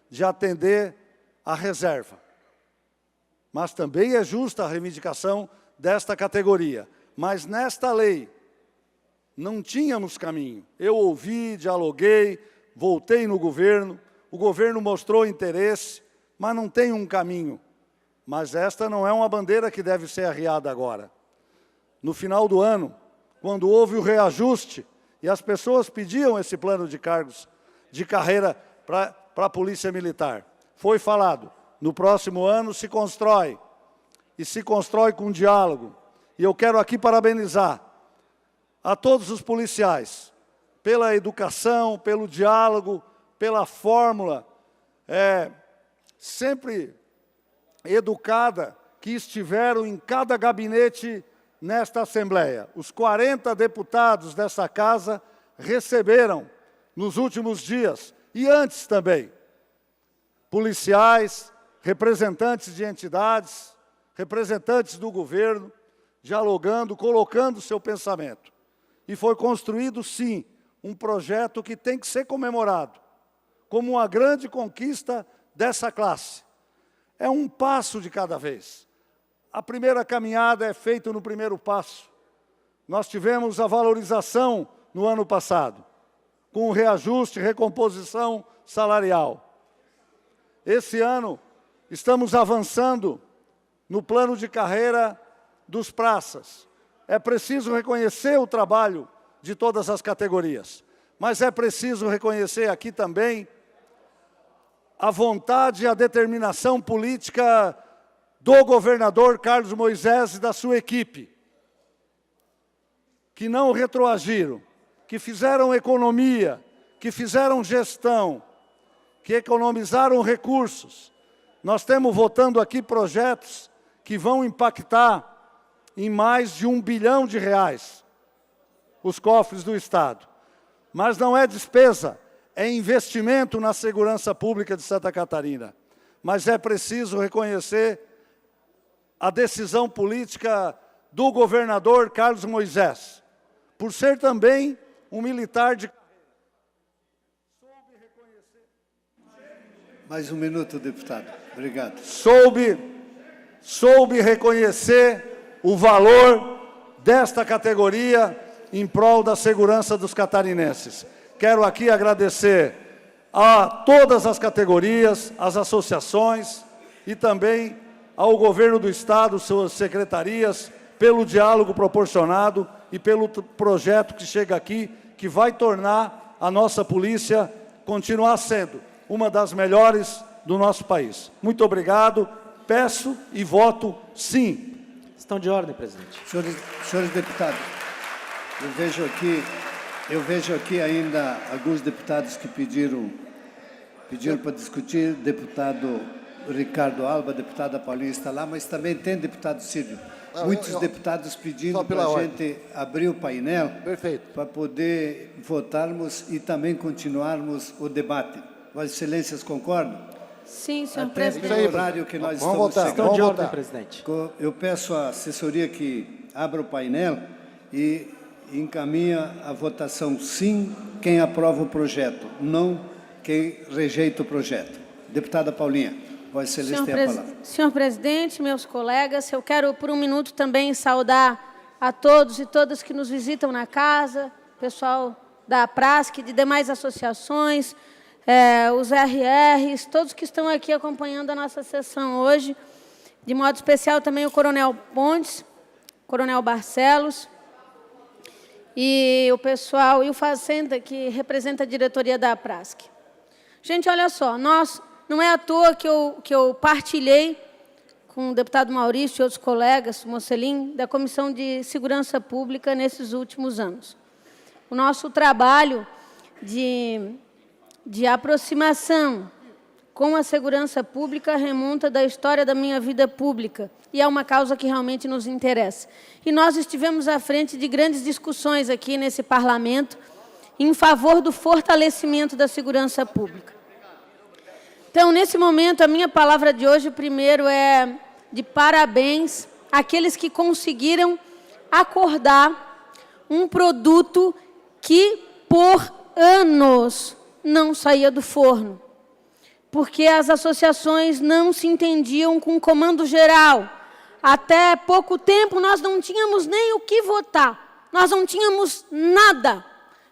de atender a reserva. Mas também é justa a reivindicação desta categoria. Mas nesta lei, não tínhamos caminho. Eu ouvi, dialoguei, voltei no governo, o governo mostrou interesse, mas não tem um caminho. Mas esta não é uma bandeira que deve ser arriada agora. No final do ano, quando houve o reajuste e as pessoas pediam esse plano de cargos de carreira para a Polícia Militar, foi falado, no próximo ano se constrói, e se constrói com diálogo. E eu quero aqui parabenizar a todos os policiais pela educação, pelo diálogo, pela fórmula sempre educada que estiveram em cada gabinete nesta Assembleia. Os 40 deputados dessa casa receberam, nos últimos dias, e antes também, policiais, representantes de entidades, representantes do governo, dialogando, colocando seu pensamento. E foi construído, sim, um projeto que tem que ser comemorado, como uma grande conquista dessa classe. É um passo de cada vez. A primeira caminhada é feita no primeiro passo. Nós tivemos a valorização no ano passado, com o reajuste, recomposição salarial. Esse ano, estamos avançando no plano de carreira dos praças. É preciso reconhecer o trabalho de todas as categorias, mas é preciso reconhecer aqui também a vontade e a determinação política do governador Carlos Moisés e da sua equipe, que não retroagiram, que fizeram economia, que fizeram gestão, que economizaram recursos. Nós estamos votando aqui projetos que vão impactar em mais de R$1 bilhão os cofres do Estado. Mas não é despesa, é investimento na segurança pública de Santa Catarina. Mas é preciso reconhecer a decisão política do governador Carlos Moisés, por ser também um militar de... Mais um minuto, deputado. Obrigado. Soube reconhecer o valor desta categoria em prol da segurança dos catarinenses. Quero aqui agradecer a todas as categorias, as associações e também ao governo do Estado, suas secretarias, pelo diálogo proporcionado e pelo projeto que chega aqui, que vai tornar a nossa polícia continuar sendo uma das melhores do nosso país. Muito obrigado, peço e voto sim. Questão de ordem, presidente. Senhores deputados, eu vejo aqui ainda alguns deputados que pediram para discutir, deputado Ricardo Alba, deputada Paulinha está lá, mas também tem deputado Cílio. Muitos deputados pedindo para a gente abrir o painel para poder votarmos e também continuarmos o debate. Vossas Excelências concordam? Sim, senhor Até presidente. pelo horário que nós estamos Questão chegando. de ordem, presidente. Eu peço à assessoria que abra o painel e encaminha a votação sim quem aprova o projeto, não quem rejeita o projeto. Deputada Paulinha, Vossa Excelência tem a palavra. Senhor presidente, meus colegas, eu quero por um minuto também saudar a todos e todas que nos visitam na casa, pessoal da Prasc, de demais associações, os RRs, todos que estão aqui acompanhando a nossa sessão hoje, de modo especial também o Coronel Pontes, Coronel Barcelos, e o pessoal, e o Fazenda, que representa a diretoria da Prasc. Gente, olha só, não é à toa que eu partilhei com o deputado Maurício e outros colegas, Mocelin, da Comissão de Segurança Pública nesses últimos anos. O nosso trabalho de aproximação com a segurança pública remonta da história da minha vida pública e é uma causa que realmente nos interessa. E nós estivemos à frente de grandes discussões aqui nesse parlamento em favor do fortalecimento da segurança pública. Então, nesse momento, a minha palavra de hoje, primeiro, é de parabéns àqueles que conseguiram acordar um produto que, por anos, não saía do forno, porque as associações não se entendiam com o comando geral. Até pouco tempo, nós não tínhamos nem o que votar, nós não tínhamos nada,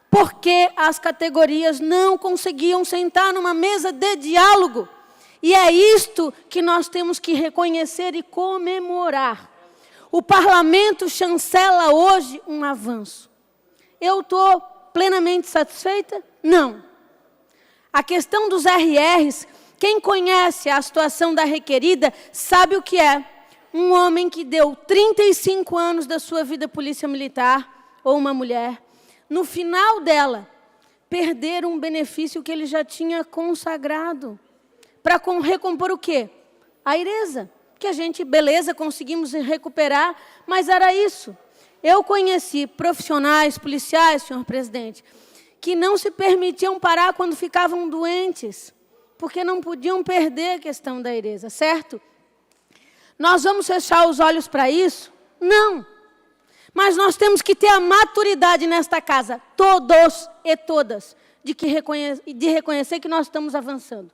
porque as categorias não conseguiam sentar numa mesa de diálogo E é isto que nós temos que reconhecer e comemorar. O parlamento chancela hoje um avanço. Eu estou plenamente satisfeita? Não. A questão dos RRs, quem conhece a situação da requerida sabe o que é. Um homem que deu 35 anos da sua vida polícia militar, ou uma mulher, no final dela, perder um benefício que ele já tinha consagrado. Para recompor o quê? A iresa. Que a gente, beleza, conseguimos recuperar, mas era isso. Eu conheci profissionais, policiais, senhor presidente, que não se permitiam parar quando ficavam doentes, porque não podiam perder a questão da iresa, certo? Nós vamos fechar os olhos para isso? Não. Mas nós temos que ter a maturidade nesta casa, todos e todas, de reconhecer que nós estamos avançando.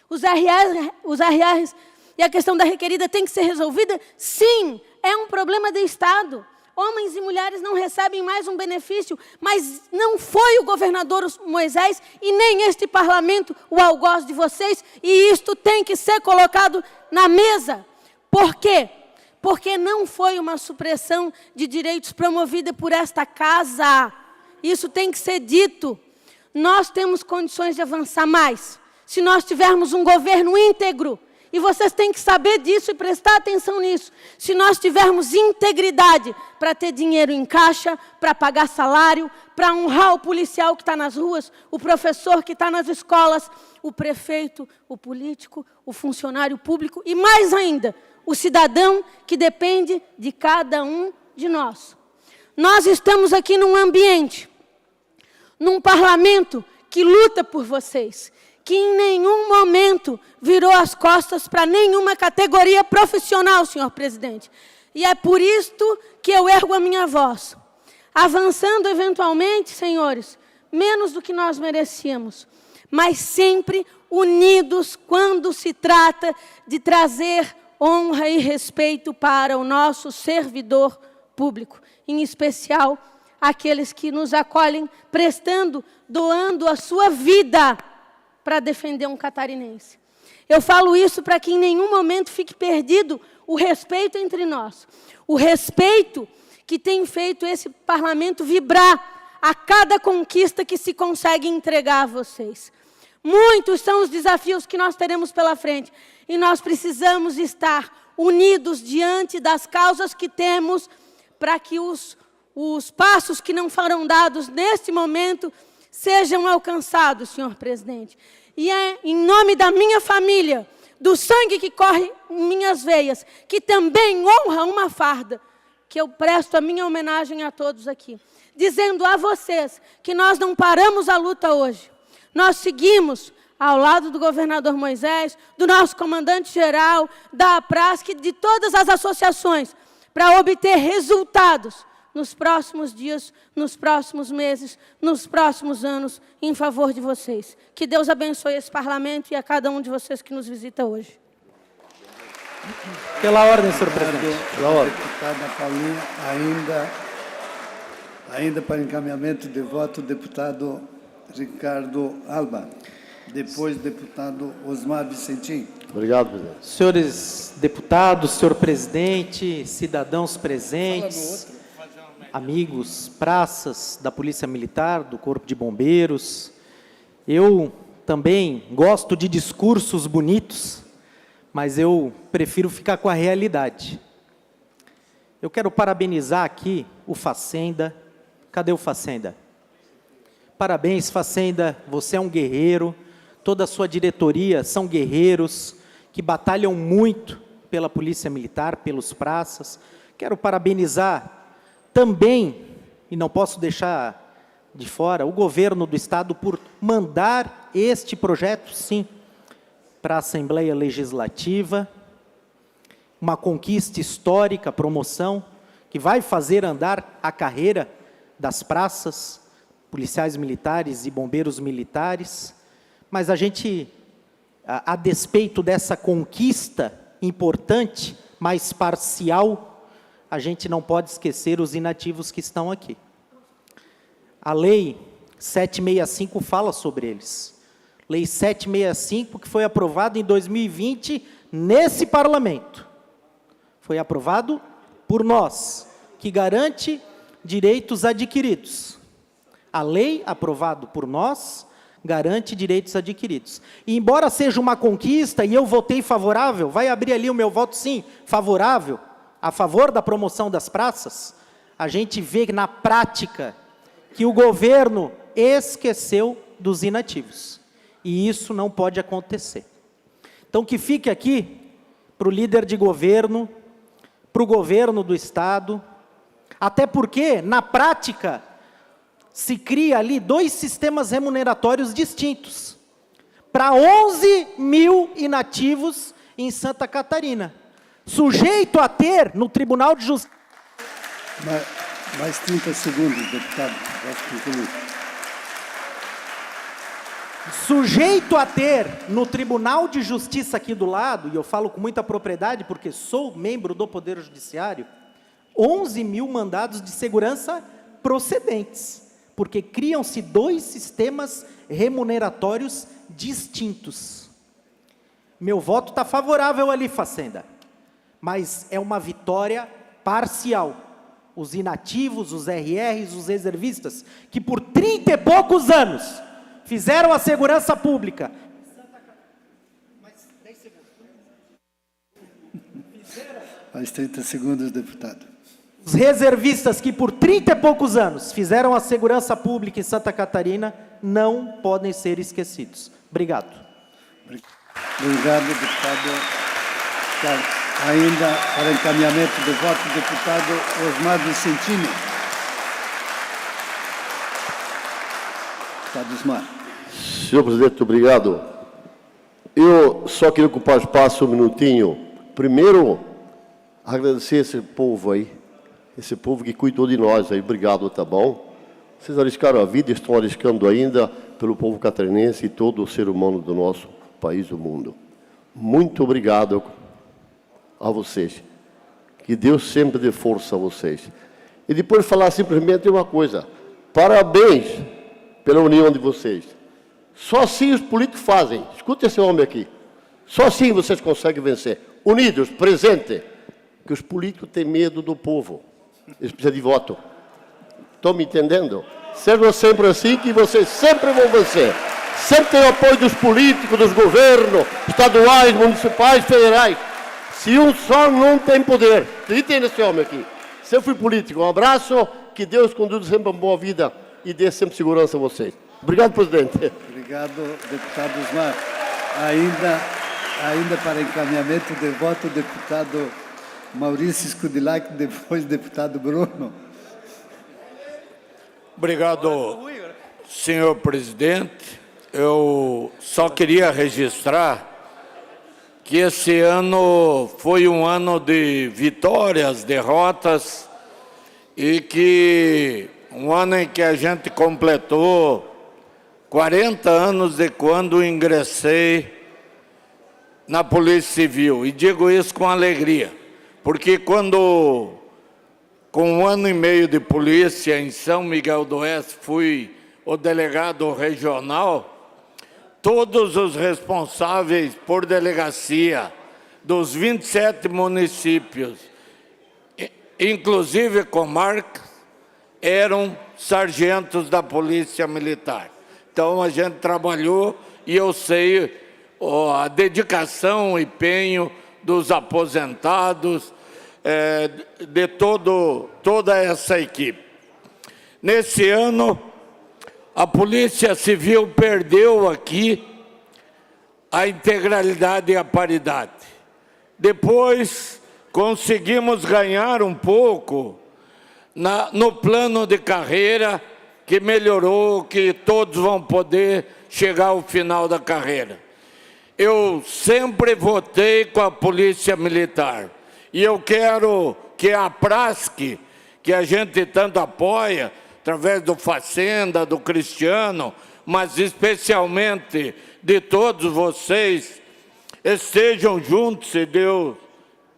Os RRs e a questão da requerida tem que ser resolvida? Sim, é um problema de Estado. Homens e mulheres não recebem mais um benefício, mas não foi o governador Moisés e nem este parlamento o algoz de vocês, e isto tem que ser colocado na mesa. Por quê? Porque não foi uma supressão de direitos promovida por esta casa. Isso tem que ser dito. Nós temos condições de avançar mais, se nós tivermos um governo íntegro. E vocês têm que saber disso e prestar atenção nisso. Se nós tivermos integridade para ter dinheiro em caixa, para pagar salário, para honrar o policial que está nas ruas, o professor que está nas escolas, o prefeito, o político, o funcionário público e, mais ainda, o cidadão que depende de cada um de nós. Nós estamos aqui num ambiente, num parlamento que luta por vocês, que em nenhum momento virou as costas para nenhuma categoria profissional, senhor presidente. E é por isto que eu ergo a minha voz, avançando eventualmente, senhores, menos do que nós merecíamos, mas sempre unidos quando se trata de trazer honra e respeito para o nosso servidor público, em especial aqueles que nos acolhem, prestando, doando a sua vida para defender um catarinense. Eu falo isso para que em nenhum momento fique perdido o respeito entre nós. O respeito que tem feito esse parlamento vibrar a cada conquista que se consegue entregar a vocês. Muitos são os desafios que nós teremos pela frente. E nós precisamos estar unidos diante das causas que temos para que os passos que não foram dados neste momento sejam alcançados, senhor presidente. E é em nome da minha família, do sangue que corre em minhas veias, que também honra uma farda, que eu presto a minha homenagem a todos aqui, dizendo a vocês que nós não paramos a luta hoje. Nós seguimos ao lado do governador Moisés, do nosso comandante-geral, da APRASC, de todas as associações, para obter resultados nos próximos dias, nos próximos meses, nos próximos anos, em favor de vocês. Que Deus abençoe esse parlamento e a cada um de vocês que nos visita hoje. Pela ordem, senhor presidente. Pela ordem. Deputada Paulinha, ainda para encaminhamento de voto, o deputado Ricardo Alba. Depois, deputado Osmar Vicentim. Obrigado, presidente. Senhores deputados, senhor presidente, cidadãos presentes, amigos, praças da Polícia Militar, do Corpo de Bombeiros. Eu também gosto de discursos bonitos, mas eu prefiro ficar com a realidade. Eu quero parabenizar aqui o Facenda. Cadê o Facenda? Parabéns, Facenda, você é um guerreiro, toda a sua diretoria são guerreiros que batalham muito pela Polícia Militar, pelos praças. Quero parabenizar também, e não posso deixar de fora, o governo do Estado por mandar este projeto, sim, para a Assembleia Legislativa, uma conquista histórica, promoção, que vai fazer andar a carreira das praças, policiais militares e bombeiros militares, mas a gente, a despeito dessa conquista importante, mas parcial, a gente não pode esquecer os inativos que estão aqui. A Lei 765 fala sobre eles. Lei 765, que foi aprovada em 2020 nesse parlamento. Foi aprovado por nós, que garante direitos adquiridos. A lei, aprovada por nós, garante direitos adquiridos. E embora seja uma conquista, e eu votei favorável, vai abrir ali o meu voto sim, favorável, a favor da promoção das praças, a gente vê na prática que o governo esqueceu dos inativos. E isso não pode acontecer. Então, que fique aqui para o líder de governo, para o governo do Estado, até porque, na prática, se cria ali 2 sistemas remuneratórios distintos, para 11 mil inativos em Santa Catarina, sujeito a ter no Tribunal de Justiça... Mais 30 segundos, deputado. Posso concluir? Sujeito a ter no Tribunal de Justiça aqui do lado, e eu falo com muita propriedade porque sou membro do Poder Judiciário, 11 mil mandados de segurança procedentes, porque criam-se 2 sistemas remuneratórios distintos. Meu voto está favorável ali, Facenda, mas é uma vitória parcial. Os inativos, os RRs, os reservistas, que por 30 e poucos anos fizeram a segurança pública. Mais 30 segundos, deputado. Os reservistas que por 30 e poucos anos fizeram a segurança pública em Santa Catarina não podem ser esquecidos. Obrigado. Obrigado, deputado. Ainda para encaminhamento do voto, deputado Osmar Vicentini. Deputado Osmar. Senhor presidente, obrigado. Eu só queria ocupar espaço um minutinho. Primeiro, agradecer esse povo aí, esse povo que cuidou de nós aí. Obrigado, tá bom? Vocês arriscaram a vida, estão arriscando ainda pelo povo catarinense e todo o ser humano do nosso país, do mundo. Muito obrigado a vocês. Que Deus sempre dê força a vocês. E depois falar simplesmente uma coisa. Parabéns pela união de vocês. Só assim os políticos fazem. Escute esse homem aqui. Só assim vocês conseguem vencer. Unidos, presente. Que os políticos têm medo do povo. Eles precisam de voto. Estão me entendendo? Sejam sempre assim que vocês sempre vão vencer. Sempre tem o apoio dos políticos, dos governos, estaduais, municipais, federais. Se um só não tem poder. Acreditem nesse homem aqui. Se eu fui político, um abraço. Que Deus conduza sempre uma boa vida e dê sempre segurança a vocês. Obrigado, presidente. Obrigado, deputado Osmar. Ainda para encaminhamento de voto, deputado Maurício Scudilac, depois deputado Bruno. Obrigado, senhor presidente. Eu só queria registrar que esse ano foi um ano de vitórias, derrotas, e que um ano em que a gente completou 40 anos de quando ingressei na Polícia Civil. E digo isso com alegria, porque quando, com 1 ano e meio de polícia em São Miguel do Oeste, fui o delegado regional, todos os responsáveis por delegacia dos 27 municípios, inclusive comarcas, eram sargentos da Polícia Militar. Então, a gente trabalhou e eu sei a dedicação e empenho dos aposentados, de toda essa equipe. Nesse ano, a Polícia Civil perdeu aqui a integralidade e a paridade. Depois, conseguimos ganhar um pouco no plano de carreira, que melhorou, que todos vão poder chegar ao final da carreira. Eu sempre votei com a Polícia Militar. E eu quero que a PRASC, que a gente tanto apoia, através do Facenda, do Cristiano, mas especialmente de todos vocês, estejam juntos, se Deus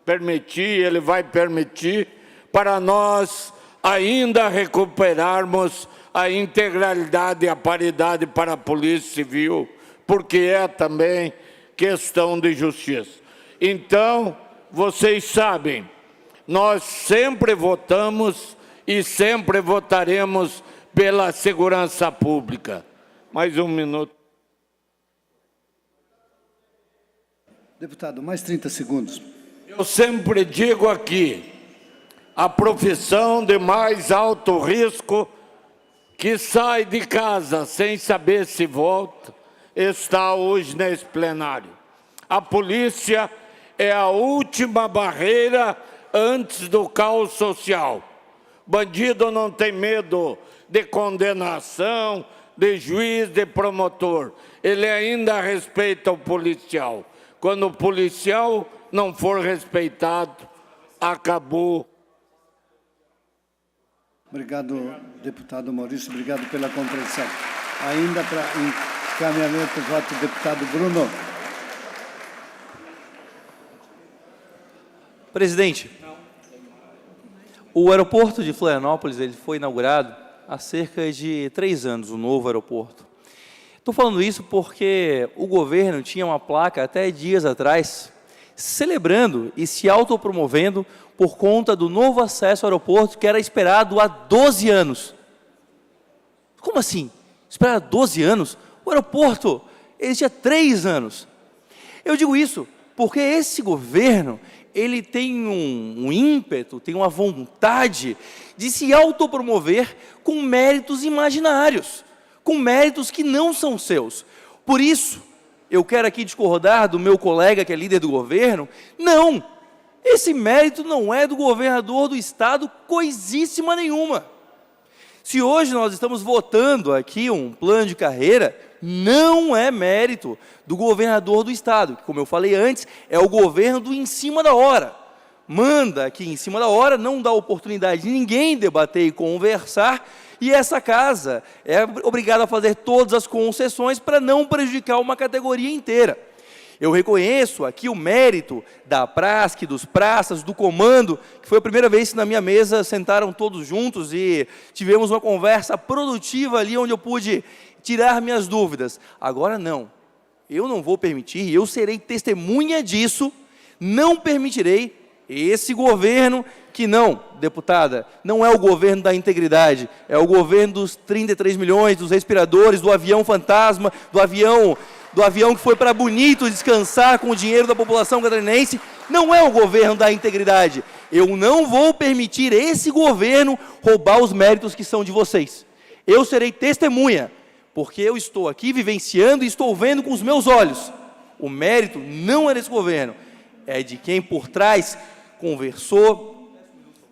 permitir, Ele vai permitir, para nós ainda recuperarmos a integralidade e a paridade para a Polícia Civil, porque é também questão de justiça. Então, vocês sabem, nós sempre votamos e sempre votaremos pela segurança pública. Mais um minuto. Deputado, mais 30 segundos. Eu sempre digo aqui, a profissão de mais alto risco que sai de casa sem saber se volta, está hoje nesse plenário. A polícia é a última barreira antes do caos social. Bandido não tem medo de condenação, de juiz, de promotor. Ele ainda respeita o policial. Quando o policial não for respeitado, acabou. Obrigado, deputado Maurício. Obrigado pela compreensão. Ainda para encaminhamento do voto, deputado Bruno. Presidente, o aeroporto de Florianópolis ele foi inaugurado há cerca de 3 anos, o novo aeroporto. Estou falando isso porque o governo tinha uma placa até dias atrás, celebrando e se autopromovendo por conta do novo acesso ao aeroporto que era esperado há 12 anos. Como assim? Esperar há 12 anos? O aeroporto existia há 3 anos. Eu digo isso porque esse governo ele tem um ímpeto, tem uma vontade de se autopromover com méritos imaginários, com méritos que não são seus. Por isso, eu quero aqui discordar do meu colega que é líder do governo. Não, esse mérito não é do governador do estado coisíssima nenhuma. Se hoje nós estamos votando aqui um plano de carreira, não é mérito do governador do estado, que, como eu falei antes, é o governo do em cima da hora. Manda aqui em cima da hora, não dá oportunidade de ninguém debater e conversar, e essa casa é obrigada a fazer todas as concessões para não prejudicar uma categoria inteira. Eu reconheço aqui o mérito da Prasc, dos praças, do comando, que foi a primeira vez que na minha mesa sentaram todos juntos e tivemos uma conversa produtiva ali onde eu pude tirar minhas dúvidas. Agora não, eu não vou permitir, eu serei testemunha disso, não permitirei esse governo que não, deputada, não é o governo da integridade, é o governo dos 33 milhões, dos respiradores, do avião fantasma, do avião que foi para Bonito descansar com o dinheiro da população catarinense, não é o governo da integridade. Eu não vou permitir esse governo roubar os méritos que são de vocês. Eu serei testemunha, porque eu estou aqui vivenciando e estou vendo com os meus olhos. O mérito não é desse governo, é de quem por trás conversou.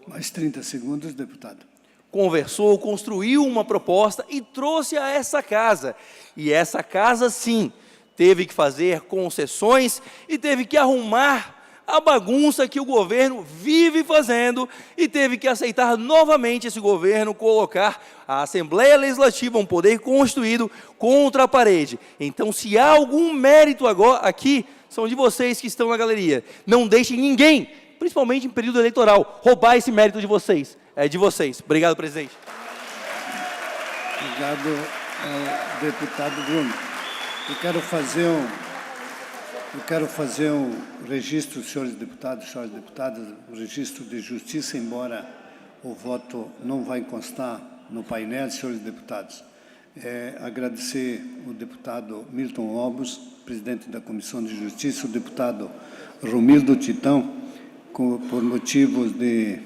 Mais 30 segundos, deputado. Conversou, construiu uma proposta e trouxe a essa casa. E essa casa, sim, teve que fazer concessões e teve que arrumar a bagunça que o governo vive fazendo e teve que aceitar novamente esse governo colocar a Assembleia Legislativa, um poder constituído, contra a parede. Então, se há algum mérito agora aqui, são de vocês que estão na galeria. Não deixem ninguém, principalmente em período eleitoral, roubar esse mérito de vocês. É de vocês. Obrigado, presidente. Obrigado ao deputado Bruno. Eu quero fazer um registro, senhores deputados, senhoras deputadas, um registro de justiça, embora o voto não vai constar no painel, senhores deputados. Agradecer o deputado Milton Obos, presidente da Comissão de Justiça, o deputado Romildo Titão, por motivos de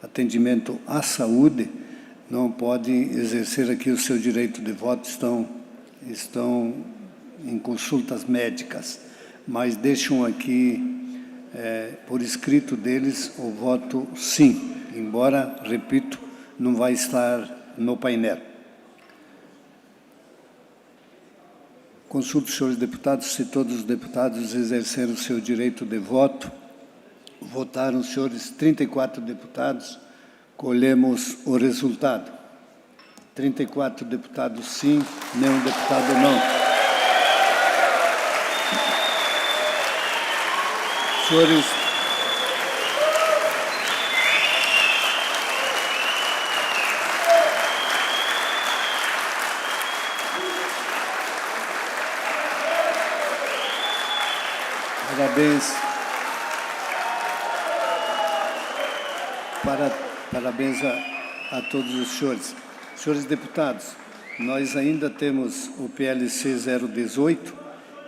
atendimento à saúde, não podem exercer aqui o seu direito de voto, estão em consultas médicas, mas deixam aqui, por escrito deles, o voto sim, embora, repito, não vai estar no painel. Consulto, senhores deputados, se todos os deputados exerceram o seu direito de voto. Votaram, senhores, 34 deputados. Colhemos o resultado. 34 deputados sim, nenhum deputado não. Senhores, Parabéns. Parabéns a todos os senhores. Senhores deputados, nós ainda temos o PLC 018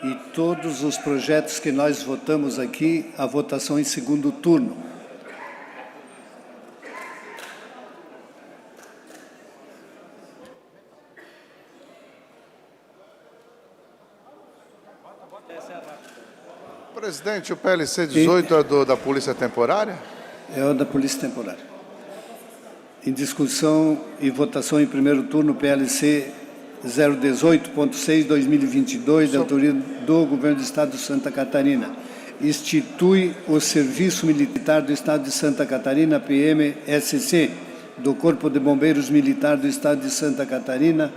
e todos os projetos que nós votamos aqui, a votação em segundo turno. Presidente, o PLC 18 é da Polícia Temporária? É o da Polícia Temporária. Em discussão e votação em primeiro turno, PLC 018.6/2022, da autoria do Governo do Estado de Santa Catarina. Institui o Serviço Militar do Estado de Santa Catarina, PMSC, do Corpo de Bombeiros Militar do Estado de Santa Catarina,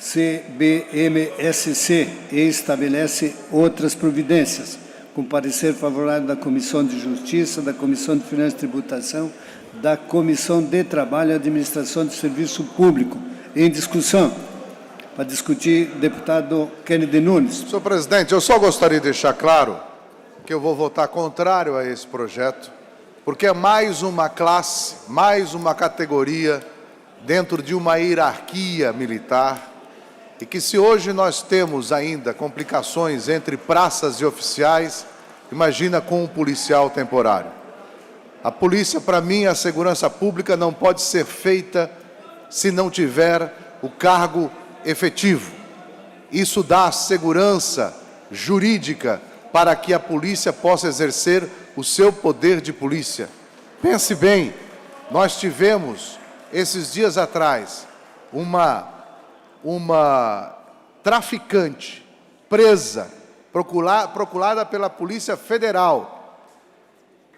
CBMSC, e estabelece outras providências, com parecer favorável da Comissão de Justiça, da Comissão de Finanças e Tributação, da Comissão de Trabalho e Administração de Serviço Público. Em discussão, para discutir, deputado Kennedy Nunes. Senhor presidente, eu só gostaria de deixar claro que eu vou votar contrário a esse projeto, porque é mais uma classe, mais uma categoria dentro de uma hierarquia militar, e que se hoje nós temos ainda complicações entre praças e oficiais, imagina com um policial temporário. A polícia, para mim, a segurança pública não pode ser feita se não tiver o cargo efetivo. Isso dá segurança jurídica para que a polícia possa exercer o seu poder de polícia. Pense bem, nós tivemos, esses dias atrás, uma traficante presa, procurada pela Polícia Federal,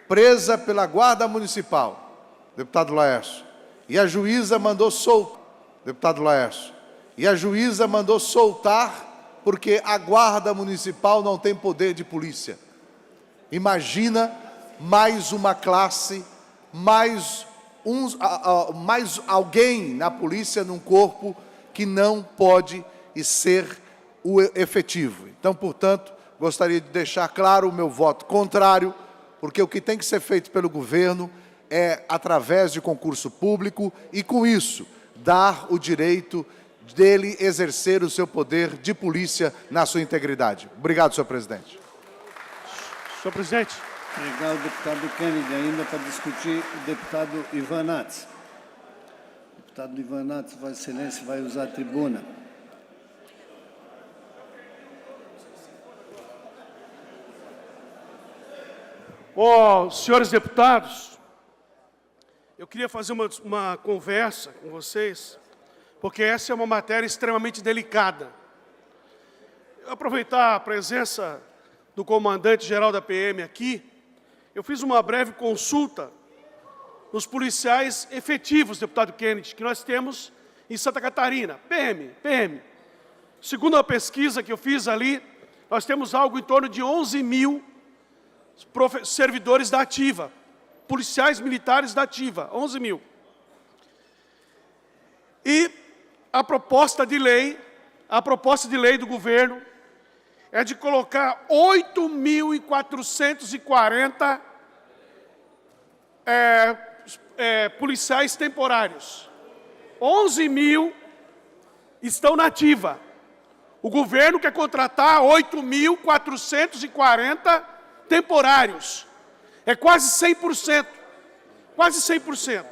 presa pela Guarda Municipal, deputado Laércio, e a juíza mandou soltar, deputado Laércio, e a juíza mandou soltar porque a Guarda Municipal não tem poder de polícia. Imagina mais uma classe, mais alguém na polícia, num corpo que não pode ser o efetivo. Então, portanto, gostaria de deixar claro o meu voto contrário, porque o que tem que ser feito pelo governo é através de concurso público e, com isso, dar o direito dele exercer o seu poder de polícia na sua integridade. Obrigado, senhor presidente. Senhor presidente. Obrigado, deputado Kennedy. Ainda para discutir, o deputado Ivan Nats. Deputado Ivan Nats, Vossa Excelência, vai usar a tribuna. Senhores deputados, eu queria fazer uma conversa com vocês, porque essa é uma matéria extremamente delicada. Eu aproveitar a presença do comandante-geral da PM aqui, eu fiz uma breve consulta nos policiais efetivos, deputado Kennedy, que nós temos em Santa Catarina, PM. Segundo a pesquisa que eu fiz ali, nós temos algo em torno de 11 mil servidores da ativa, policiais militares da ativa, 11 mil. E a proposta de lei do governo é de colocar 8.440 policiais temporários. 11 mil estão na ativa. O governo quer contratar 8.440 temporários. É quase 100%. Quase 100%.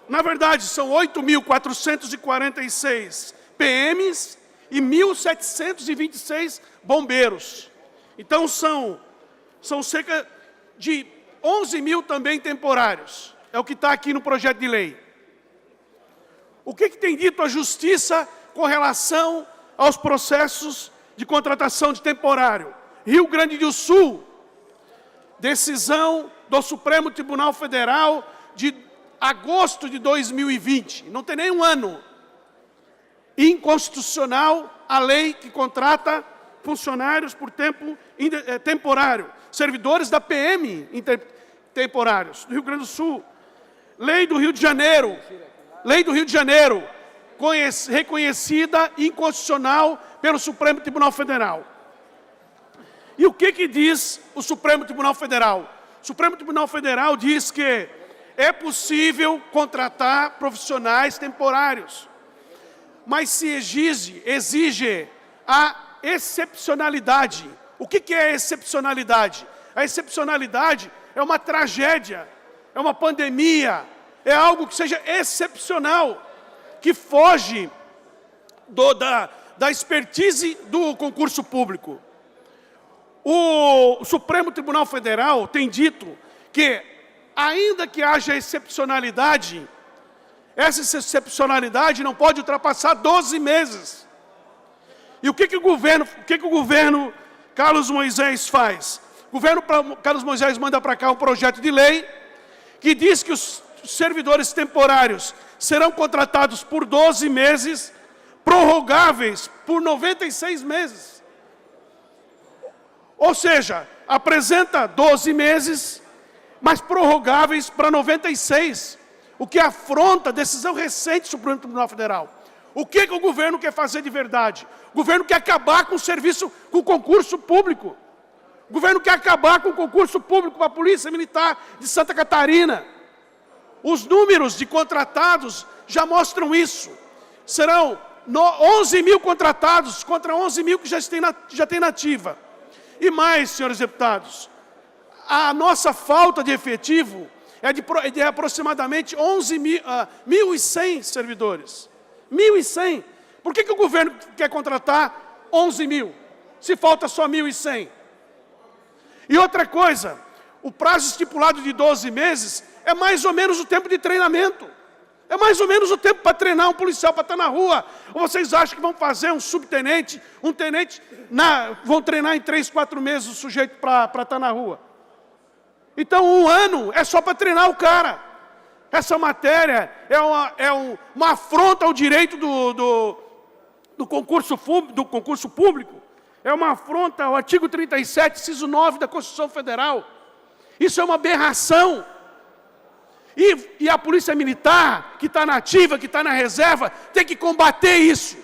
Na verdade, são 8.446 PMs e 1.726 bombeiros. Então, são cerca de 11 mil também temporários. É o que está aqui no projeto de lei. O que tem dito a Justiça com relação aos processos de contratação de temporário? Rio Grande do Sul, decisão do Supremo Tribunal Federal de agosto de 2020, não tem nem um ano. Inconstitucional a lei que contrata funcionários por tempo temporário, servidores da PM temporários, do Rio Grande do Sul. Lei do Rio de Janeiro, reconhecida inconstitucional pelo Supremo Tribunal Federal. E o que diz o Supremo Tribunal Federal? O Supremo Tribunal Federal diz que é possível contratar profissionais temporários, mas se exige a excepcionalidade. O que é excepcionalidade? A excepcionalidade é uma tragédia, é uma pandemia, é algo que seja excepcional, que foge da expertise do concurso público. O Supremo Tribunal Federal tem dito que, ainda que haja excepcionalidade, essa excepcionalidade não pode ultrapassar 12 meses. E o que o governo Carlos Moisés faz? O governo Carlos Moisés manda para cá um projeto de lei que diz que os servidores temporários serão contratados por 12 meses, prorrogáveis por 96 meses. Ou seja, apresenta 12 meses, mas prorrogáveis para 96, o que afronta a decisão recente do Supremo Tribunal Federal. O que o governo quer fazer de verdade? O governo quer acabar com o serviço, com o concurso público. O governo quer acabar com o concurso público para a Polícia Militar de Santa Catarina. Os números de contratados já mostram isso. Serão 11 mil contratados contra 11 mil que já tem na ativa. E mais, senhores deputados, a nossa falta de efetivo é de aproximadamente 1.100 servidores. 1.100. Por que o governo quer contratar 11 mil, se falta só 1.100? E outra coisa, o prazo estipulado de 12 meses é mais ou menos o tempo de treinamento. É mais ou menos o tempo para treinar um policial para estar na rua. Ou vocês acham que vão fazer um subtenente, um tenente, vão treinar em 3, 4 meses o sujeito para estar na rua? Então, 1 ano é só para treinar o cara. Essa matéria é uma afronta ao direito do concurso público. É uma afronta ao artigo 37, inciso 9 da Constituição Federal. Isso é uma aberração. E a Polícia Militar, que está na ativa, que está na reserva, tem que combater isso.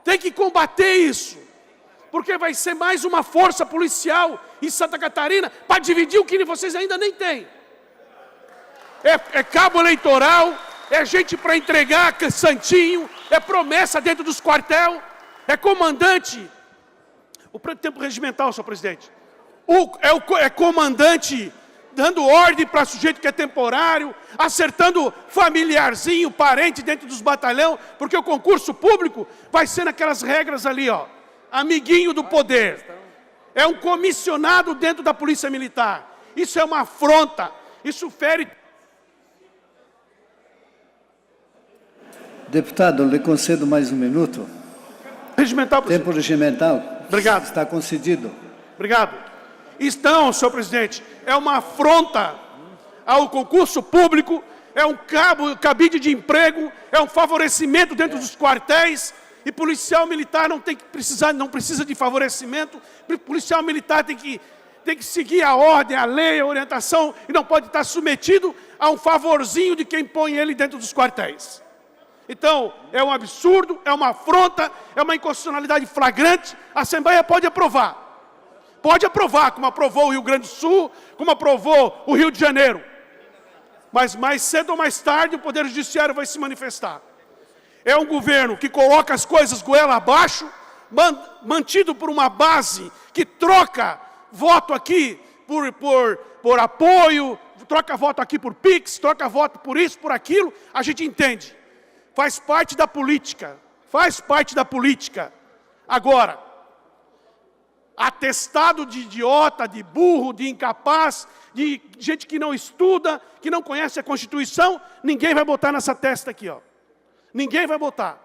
Tem que combater isso. Porque vai ser mais uma força policial em Santa Catarina para dividir o que vocês ainda nem têm. É cabo eleitoral, é gente para entregar santinho, é promessa dentro dos quartel, é comandante. O tempo regimental, senhor presidente. É comandante dando ordem para sujeito que é temporário, acertando familiarzinho, parente dentro dos batalhão, porque o concurso público vai ser naquelas regras ali, ó, amiguinho do poder. É um comissionado dentro da Polícia Militar. Isso é uma afronta, isso fere... Deputado, eu lhe concedo mais 1 minuto. Regimental, presidente. Tempo regimental. Obrigado. Está concedido. Obrigado. Então, senhor presidente, é uma afronta ao concurso público, é um cabide de emprego, é um favorecimento dentro dos quartéis, e policial militar não precisa de favorecimento, policial militar tem que seguir a ordem, a lei, a orientação, e não pode estar submetido a um favorzinho de quem põe ele dentro dos quartéis. Então, é um absurdo, é uma afronta, é uma inconstitucionalidade flagrante, a Assembleia pode aprovar. Pode aprovar, como aprovou o Rio Grande do Sul, como aprovou o Rio de Janeiro. Mas mais cedo ou mais tarde o Poder Judiciário vai se manifestar. É um governo que coloca as coisas goela abaixo, mantido por uma base que troca voto aqui por apoio, troca voto aqui por PIX, troca voto por isso, por aquilo, a gente entende. Faz parte da política, faz parte da política. Agora, atestado de idiota, de burro, de incapaz, de gente que não estuda, que não conhece a Constituição, ninguém vai botar nessa testa aqui, ó. Ninguém vai botar.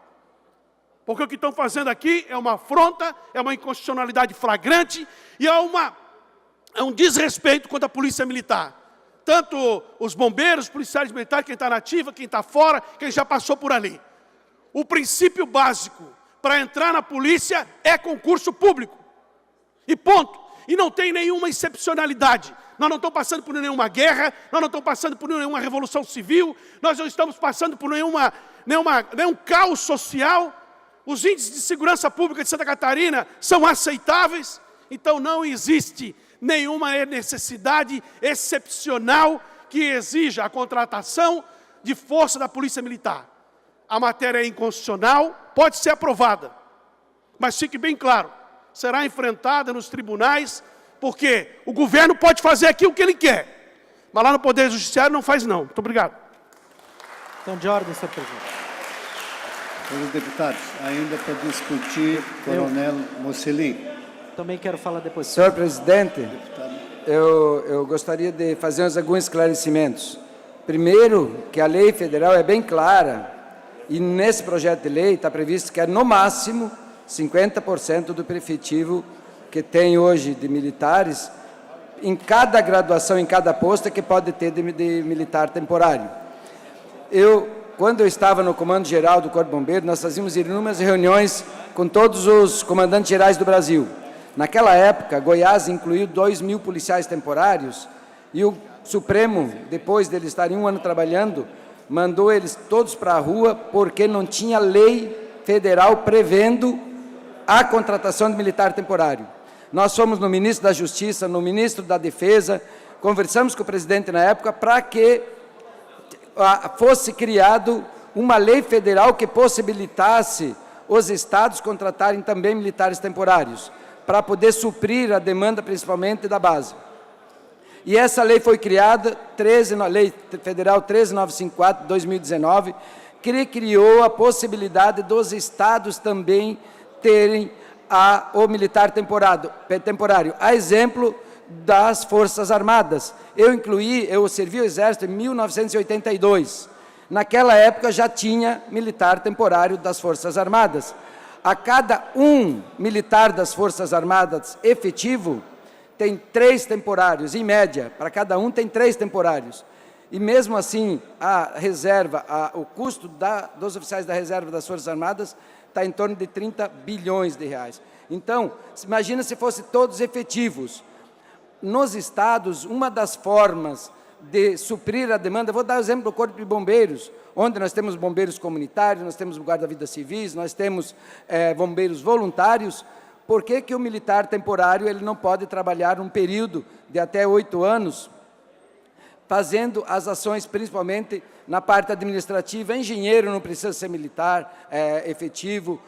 Porque o que estão fazendo aqui é uma afronta, é uma inconstitucionalidade flagrante e é um desrespeito contra a Polícia Militar. Tanto os bombeiros, os policiais militares, quem está na ativa, quem está fora, quem já passou por ali. O princípio básico para entrar na polícia é concurso público. E ponto. E não tem nenhuma excepcionalidade. Nós não estamos passando por nenhuma guerra, nós não estamos passando por nenhuma revolução civil, nós não estamos passando por nenhuma nenhum caos social, os índices de segurança pública de Santa Catarina são aceitáveis, então não existe nenhuma necessidade excepcional que exija a contratação de força da Polícia Militar. A matéria é inconstitucional, pode ser aprovada, mas fique bem claro, será enfrentada nos tribunais, porque o governo pode fazer aqui o que ele quer, mas lá no Poder Judiciário não faz não. Muito obrigado. Então, de ordem, senhor presidente. Senhores deputados, ainda para discutir, Coronel Mocelin. Também quero falar depois. Senhor presidente, eu gostaria de fazer alguns esclarecimentos. Primeiro, que a lei federal é bem clara, e nesse projeto de lei está previsto que é, no máximo, 50% do efetivo que tem hoje de militares, em cada graduação, em cada posto, que pode ter de militar temporário. Quando eu estava no Comando Geral do Corpo de Bombeiros, nós fazíamos inúmeras reuniões com todos os comandantes gerais do Brasil. Naquela época, Goiás incluiu 2.000 policiais temporários e o Supremo, depois deles estarem 1 ano trabalhando, mandou eles todos para a rua porque não tinha lei federal prevendo a contratação de militar temporário. Nós fomos no ministro da Justiça, no ministro da Defesa, conversamos com o presidente na época para que fosse criado uma lei federal que possibilitasse os estados contratarem também militares temporários, para poder suprir a demanda principalmente da base. E essa lei foi criada, Lei Federal 13954 de 2019, que criou a possibilidade dos estados também terem o militar temporário. A exemplo das Forças Armadas. Eu servi o Exército em 1982. Naquela época já tinha militar temporário das Forças Armadas. A cada um militar das Forças Armadas efetivo, tem 3 temporários, em média, para cada um tem 3 temporários. E mesmo assim, a reserva, o custo dos oficiais da reserva das Forças Armadas está em torno de 30 bilhões de reais. Então, imagina se fossem todos efetivos. Nos estados, uma das formas de suprir a demanda, vou dar o exemplo do Corpo de Bombeiros, onde nós temos bombeiros comunitários, nós temos guarda-vidas civis, nós temos bombeiros voluntários. Por que o militar temporário ele não pode trabalhar um período de até 8 anos, fazendo as ações, principalmente na parte administrativa? Engenheiro não precisa ser militar efetivo,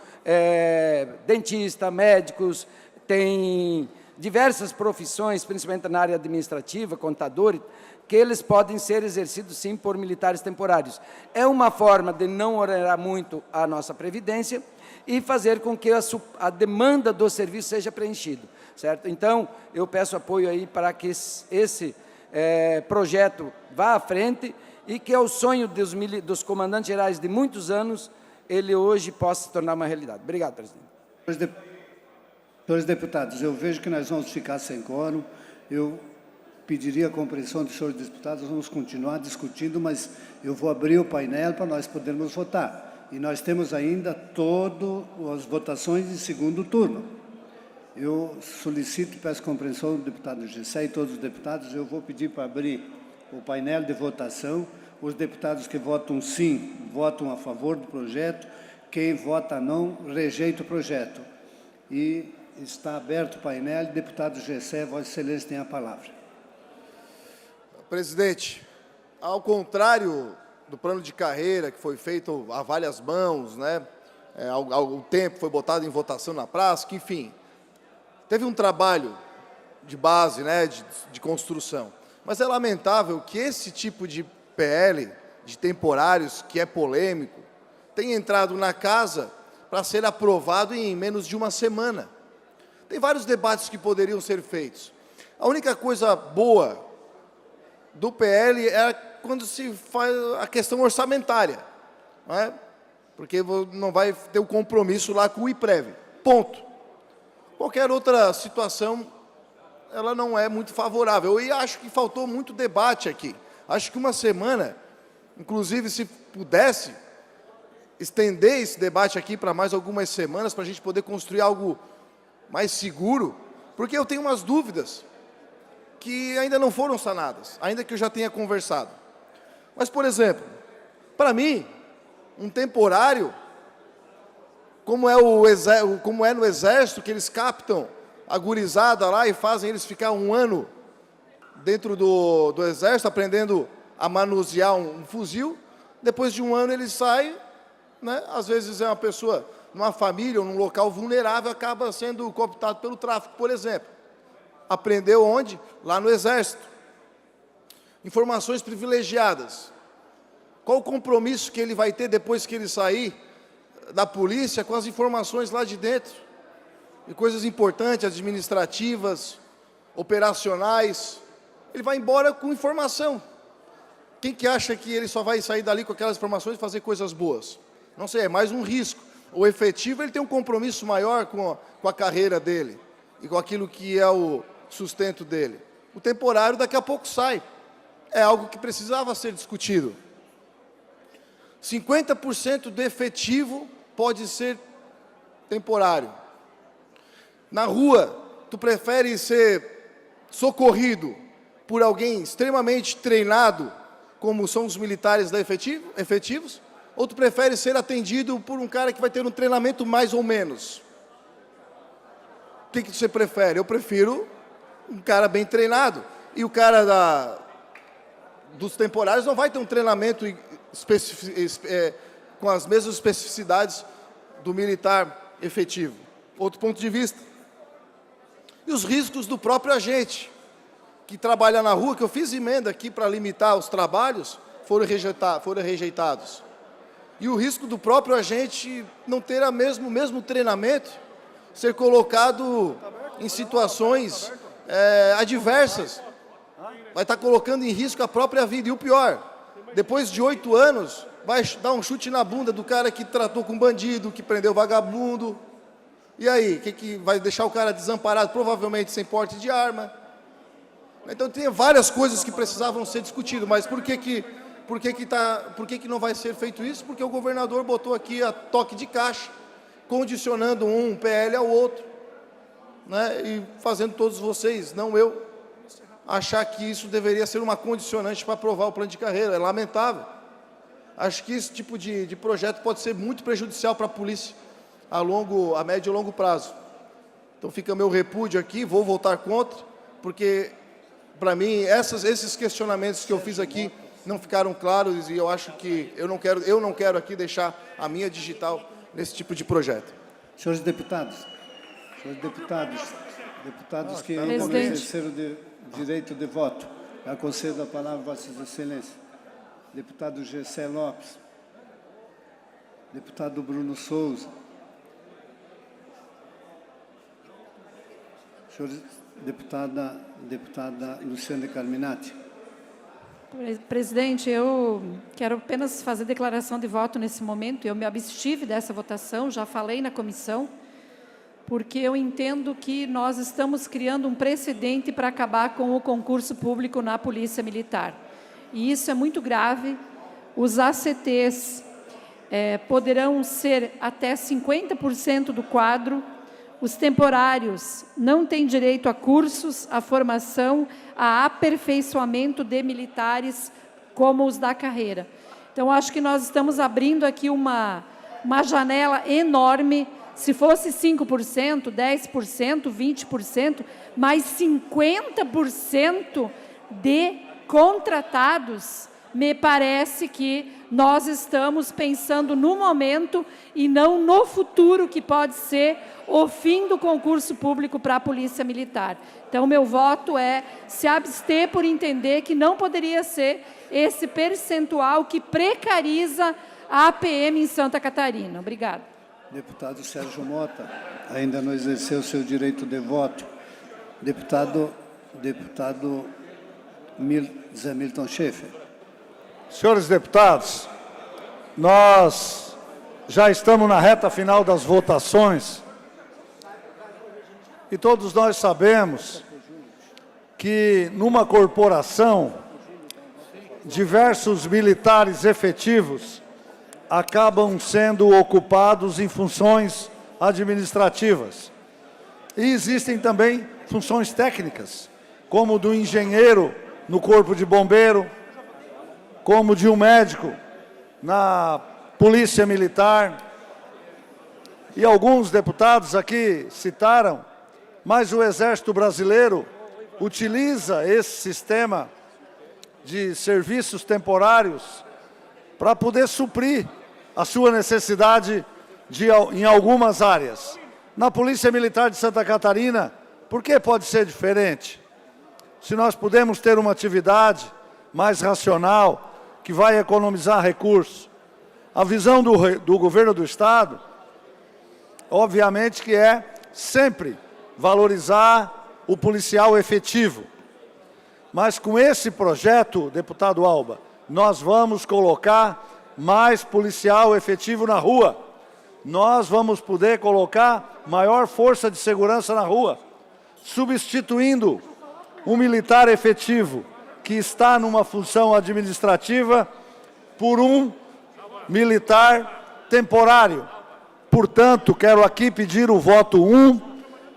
dentista, médicos, tem diversas profissões, principalmente na área administrativa, contador, que eles podem ser exercidos, sim, por militares temporários. É uma forma de não onerar muito a nossa Previdência e fazer com que a demanda do serviço seja preenchida, certo? Então, eu peço apoio aí para que esse projeto vá à frente e que é o sonho dos comandantes gerais de muitos anos, ele hoje possa se tornar uma realidade. Obrigado, presidente. Senhores deputados, eu vejo que nós vamos ficar sem quórum. Eu pediria a compreensão dos senhores deputados, nós vamos continuar discutindo, mas eu vou abrir o painel para nós podermos votar. E nós temos ainda todas as votações de segundo turno. Eu solicito e peço compreensão do deputado Gessé e todos os deputados, eu vou pedir para abrir o painel de votação. Os deputados que votam sim, votam a favor do projeto. Quem vota não, rejeita o projeto. E está aberto o painel. Deputado Gessé, Vossa Excelência tem a palavra. Presidente, ao contrário do plano de carreira que foi feito a várias mãos, né? Ao tempo foi botado em votação na praça, que enfim, teve um trabalho de base, né, de construção. Mas é lamentável que esse tipo de PL, de temporários, que é polêmico, tenha entrado na casa para ser aprovado em menos de uma semana. Tem vários debates que poderiam ser feitos. A única coisa boa do PL é quando se faz a questão orçamentária, não é? Porque não vai ter o compromisso lá com o IPREV, ponto. Qualquer outra situação, ela não é muito favorável. E acho que faltou muito debate aqui. Acho que uma semana, inclusive se pudesse estender esse debate aqui para mais algumas semanas, para a gente poder construir algo mais seguro, porque eu tenho umas dúvidas que ainda não foram sanadas, ainda que eu já tenha conversado. Mas, por exemplo, para mim, um temporário, como é no Exército, que eles captam a gurizada lá e fazem eles ficar um ano dentro do Exército, aprendendo a manusear um fuzil. Depois de um ano ele sai, né? Às vezes é uma pessoa, numa família ou num local vulnerável, acaba sendo cooptado pelo tráfico, por exemplo. Aprendeu onde? Lá no Exército. Informações privilegiadas. Qual o compromisso que ele vai ter depois que ele sair da polícia com as informações lá de dentro? E coisas importantes, administrativas, operacionais. Ele vai embora com informação. Quem que acha que ele só vai sair dali com aquelas informações e fazer coisas boas? Não sei, é mais um risco. O efetivo, ele tem um compromisso maior com a carreira dele e com aquilo que é o sustento dele. O temporário daqui a pouco sai. É algo que precisava ser discutido. 50% do efetivo pode ser temporário. Na rua, tu prefere ser socorrido por alguém extremamente treinado, como são os militares da efetivos, ou tu prefere ser atendido por um cara que vai ter um treinamento mais ou menos? O que você prefere? Eu prefiro um cara bem treinado. E o cara dos temporários não vai ter um treinamento com as mesmas especificidades do militar efetivo. Outro ponto de vista. E os riscos do próprio agente, que trabalha na rua, que eu fiz emenda aqui para limitar os trabalhos, foram rejeitados. E o risco do próprio agente não ter o mesmo treinamento, ser colocado em situações adversas, vai estar colocando em risco a própria vida. E o pior, depois de 8 anos, vai dar um chute na bunda do cara que tratou com bandido, que prendeu vagabundo. E aí, que vai deixar o cara desamparado, provavelmente sem porte de arma? Então tem várias coisas que precisavam ser discutidas, mas por que não vai ser feito isso? Porque o governador botou aqui a toque de caixa, condicionando um PL ao outro, né? E fazendo todos vocês, não eu, achar que isso deveria ser uma condicionante para aprovar o plano de carreira. É lamentável. Acho que esse tipo de projeto pode ser muito prejudicial para a polícia a médio e longo prazo. Então fica meu repúdio aqui, vou votar contra, porque, para mim, esses questionamentos que eu fiz aqui não ficaram claros e eu acho que eu não quero aqui deixar a minha digital nesse tipo de projeto. Senhores deputados que ainda não exerceram o direito de voto, eu concedo a palavra a Vossas Excelências. Deputado Gessé Lopes, deputado Bruno Souza, deputada Luciana Carminati. Presidente, eu quero apenas fazer declaração de voto nesse momento. Eu me abstive dessa votação, já falei na comissão, porque eu entendo que nós estamos criando um precedente para acabar com o concurso público na Polícia Militar. E isso é muito grave. Os ACTs poderão ser até 50% do quadro. Os temporários não têm direito a cursos, a formação, a aperfeiçoamento de militares como os da carreira. Então, acho que nós estamos abrindo aqui uma janela enorme. Se fosse 5%, 10%, 20%, mas 50% de contratados, me parece que nós estamos pensando no momento e não no futuro, que pode ser o fim do concurso público para a Polícia Militar. Então, meu voto é se abster por entender que não poderia ser esse percentual que precariza a APM em Santa Catarina. Obrigada. Deputado Sérgio Mota, ainda não exerceu seu direito de voto. Deputado Zé Milton Schaefer. Senhores deputados, nós já estamos na reta final das votações e todos nós sabemos que numa corporação, diversos militares efetivos acabam sendo ocupados em funções administrativas. E existem também funções técnicas, como do engenheiro no corpo de bombeiro, como de um médico na Polícia Militar, e alguns deputados aqui citaram, mas o Exército Brasileiro utiliza esse sistema de serviços temporários para poder suprir a sua necessidade em algumas áreas. Na Polícia Militar de Santa Catarina, por que pode ser diferente? Se nós pudermos ter uma atividade mais racional, que vai economizar recursos. A visão do governo do Estado, obviamente que é sempre valorizar o policial efetivo. Mas com esse projeto, deputado Alba, nós vamos colocar mais policial efetivo na rua. Nós vamos poder colocar maior força de segurança na rua, substituindo um militar efetivo que está numa função administrativa por um militar temporário. Portanto, quero aqui pedir o voto 1,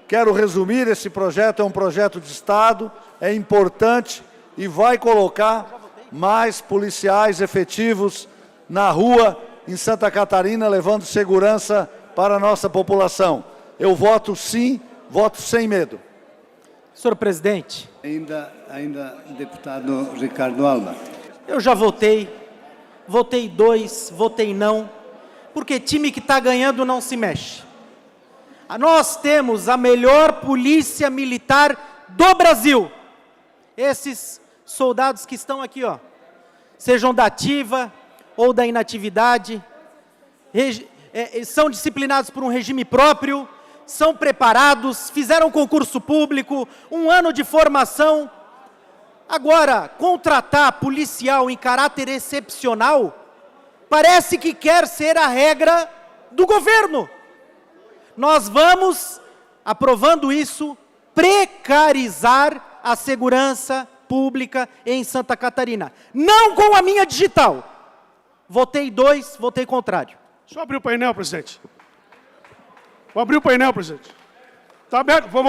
quero resumir, esse projeto é um projeto de Estado, é importante e vai colocar mais policiais efetivos na rua em Santa Catarina, levando segurança para a nossa população. Eu voto sim, voto sem medo. Senhor presidente. Ainda, deputado Ricardo Alba. Eu já votei 2, votei não, porque time que está ganhando não se mexe. Nós temos a melhor polícia militar do Brasil. Esses soldados que estão aqui, ó, sejam da ativa ou da inatividade, são disciplinados por um regime próprio, são preparados, fizeram concurso público, 1 ano de formação. Agora, contratar policial em caráter excepcional, parece que quer ser a regra do governo. Nós vamos, aprovando isso, precarizar a segurança pública em Santa Catarina. Não com a minha digital. Votei 2, votei contrário. Só abrir o painel, presidente. Vou abrir o painel, presidente. Está aberto, vou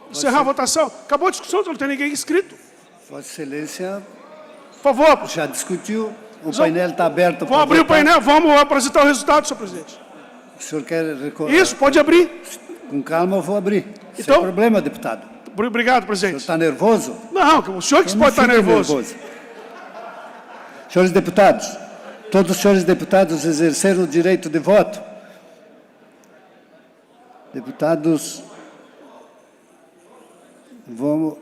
encerrar a votação. Acabou a discussão, não tem ninguém inscrito. Vossa Excelência, por favor. Já discutiu, o painel está aberto. Vou abrir o painel, vamos apresentar o resultado, senhor presidente. O senhor quer recordar? Isso, pode abrir. Com calma eu vou abrir. Então, sem problema, deputado. Obrigado, presidente. O senhor está nervoso? Não, o senhor que pode estar nervoso. Senhores deputados, todos os senhores deputados exerceram o direito de voto. Deputados, vamos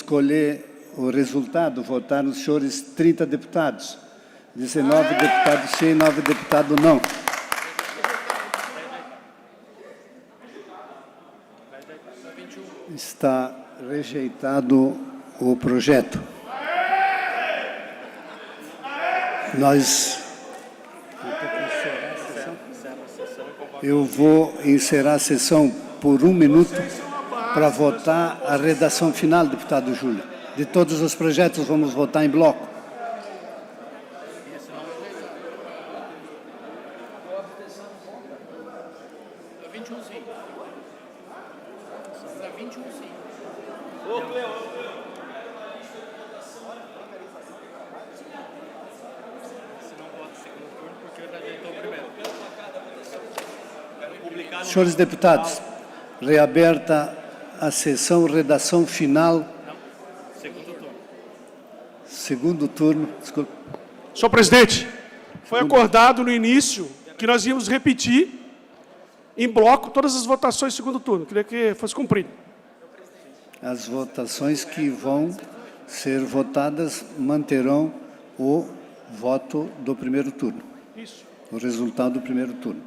colher o resultado. Votaram os senhores 30 deputados. 19 deputados sim, 9 deputados não. Está rejeitado o projeto. Eu vou encerrar a sessão por 1 minuto para votar a redação final, deputado Júlio. De todos os projetos, vamos votar em bloco. Senhores deputados, reaberta a sessão, redação final. Segundo turno. Desculpa. Senhor presidente, foi acordado no início que nós íamos repetir em bloco todas as votações do segundo turno. Queria que fosse cumprido. As votações que vão ser votadas manterão o voto do primeiro turno. Isso. O resultado do primeiro turno.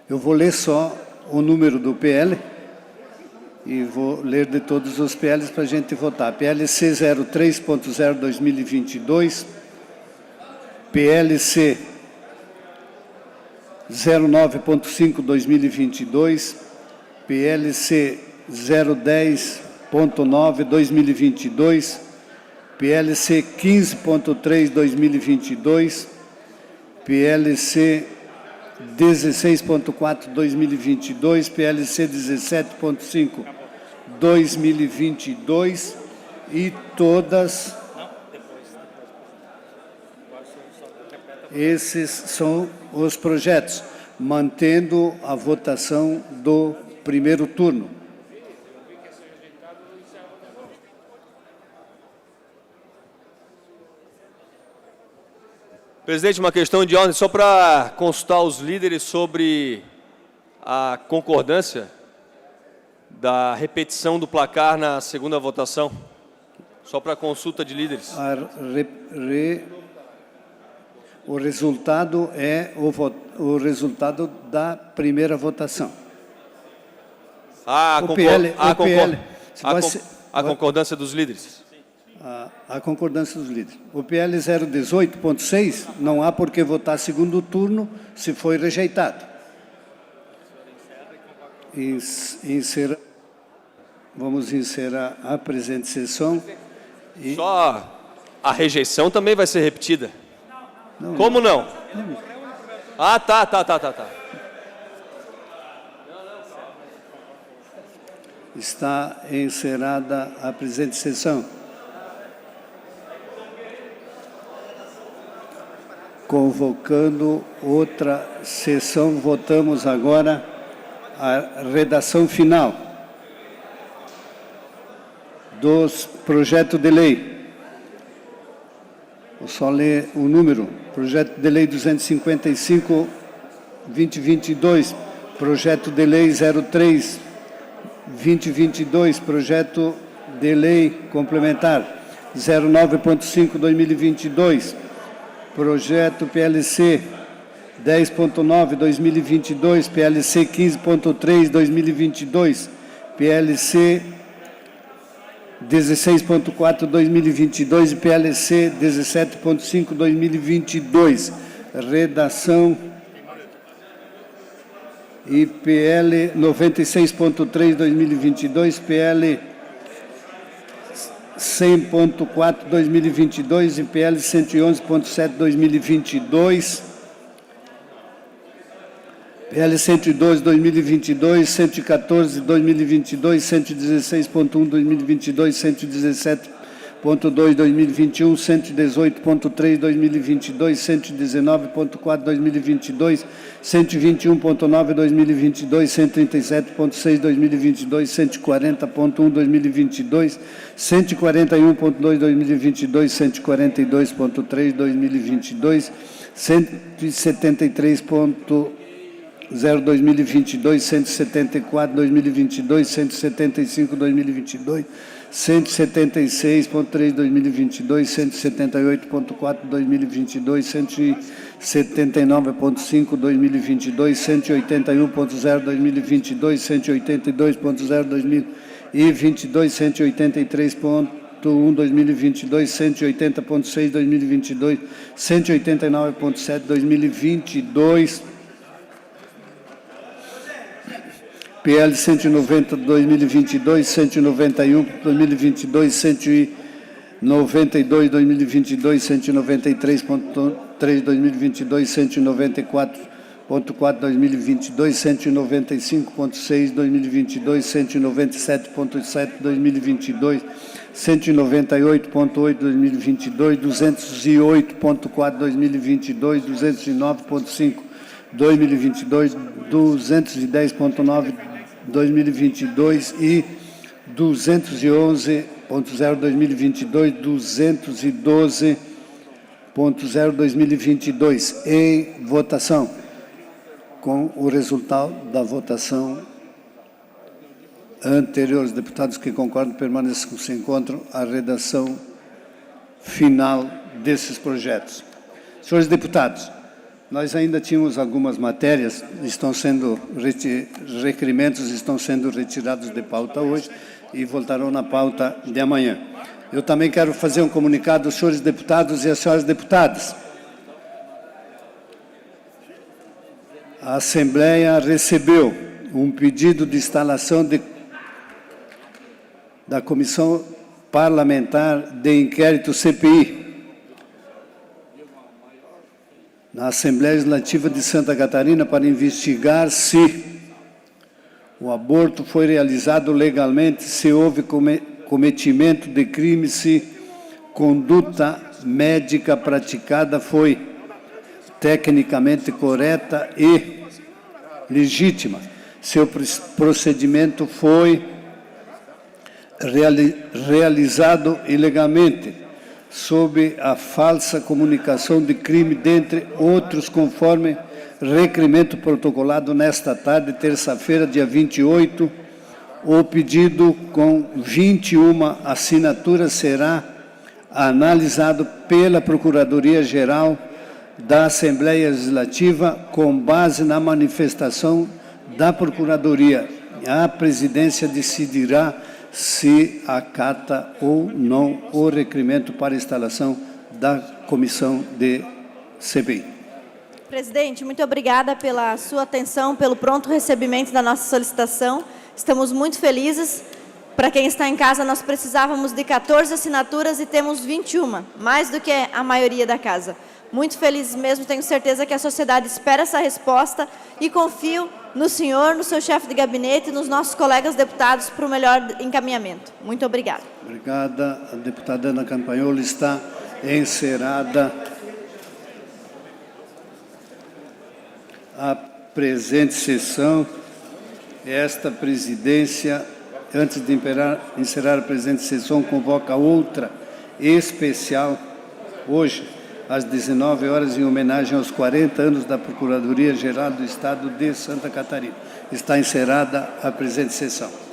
Eu vou ler só o número do PL e vou ler de todos os PLs para a gente votar. PLC 03.0/2022, PLC 09.5/2022, PLC 010.9/2022, PLC 15.3/2022, PLC 16.4/2022, PLC 17.5/2022 e todas... Esses são os projetos, mantendo a votação do primeiro turno. Presidente, uma questão de ordem, só para consultar os líderes sobre a concordância da repetição do placar na segunda votação. Só para consulta de líderes. O resultado é o resultado da primeira votação. A concordância dos líderes. A concordância dos líderes. O PL 018.6 não há por que votar segundo turno se foi rejeitado. Vamos encerrar a presente sessão. Só a rejeição também vai ser repetida? Não. Como não? Ah, tá. Está encerrada a presente sessão. Convocando outra sessão, votamos agora a redação final dos projetos de lei. Vou só ler o número. Projeto de lei 255/2022, projeto de lei 03/2022, projeto de lei complementar 09.5/2022, projeto PLC 10.9/2022, PLC 15.3/2022, PLC 16.4/2022 e PLC 17.5/2022. Redação e PL 96.3/2022, PL 100.4/2022 e PL 111.7/2022, PL 112/2022, 114/2022, 116.1/2022, 117.2/2021, 118.3/2022, 119.4/2022, 121.9/2022, 137.6/2022, 140.1/2022, 141.2/2022, 142.3/2022, 173.0/2022, 174/2022, 175/2022, 176.3/2022, 178.4/2022, 179.5/2022, 181.0/2022, 182.0/2022, 183.1/2022, 180.6/2022, 189.7/2022, PL 190/2022, 191/2022, 192/2022, 193.3/2022, 194.4/2022, 195.6/2022, 197.7/2022, 198.8/2022, 208.4/2022, 209.5/2022, 210.9/2022 e 211.0/2022, 212.0/2022. Em votação. Com o resultado da votação anterior, os deputados que concordam permaneçam como se encontram, a redação final desses projetos. Senhores deputados, nós ainda tínhamos algumas matérias, requerimentos estão sendo retirados de pauta hoje e voltarão na pauta de amanhã. Eu também quero fazer um comunicado aos senhores deputados e às senhoras deputadas. A Assembleia recebeu um pedido de instalação da Comissão Parlamentar de Inquérito CPI na Assembleia Legislativa de Santa Catarina para investigar se o aborto foi realizado legalmente, se houve cometimento de crime, se conduta médica praticada foi tecnicamente correta e legítima. Seu procedimento foi realizado ilegalmente, sob a falsa comunicação de crime, dentre outros, conforme requerimento protocolado nesta tarde, terça-feira, dia 28. O pedido, com 21 assinaturas, será analisado pela Procuradoria-Geral da Assembleia Legislativa com base na manifestação da Procuradoria. A presidência decidirá se acata ou não o requerimento para instalação da comissão de CPI. Presidente, muito obrigada pela sua atenção, pelo pronto recebimento da nossa solicitação. Estamos muito felizes. Para quem está em casa, nós precisávamos de 14 assinaturas e temos 21, mais do que a maioria da casa. Muito feliz mesmo, tenho certeza que a sociedade espera essa resposta e confio no senhor, no seu chefe de gabinete e nos nossos colegas deputados para o melhor encaminhamento. Muito obrigada. Obrigada. A deputada Ana Campanholo. Está encerrada a presente sessão. Esta presidência, antes de encerrar a presente sessão, convoca outra especial hoje, às 19 horas, em homenagem aos 40 anos da Procuradoria-Geral do Estado de Santa Catarina. Está encerrada a presente sessão.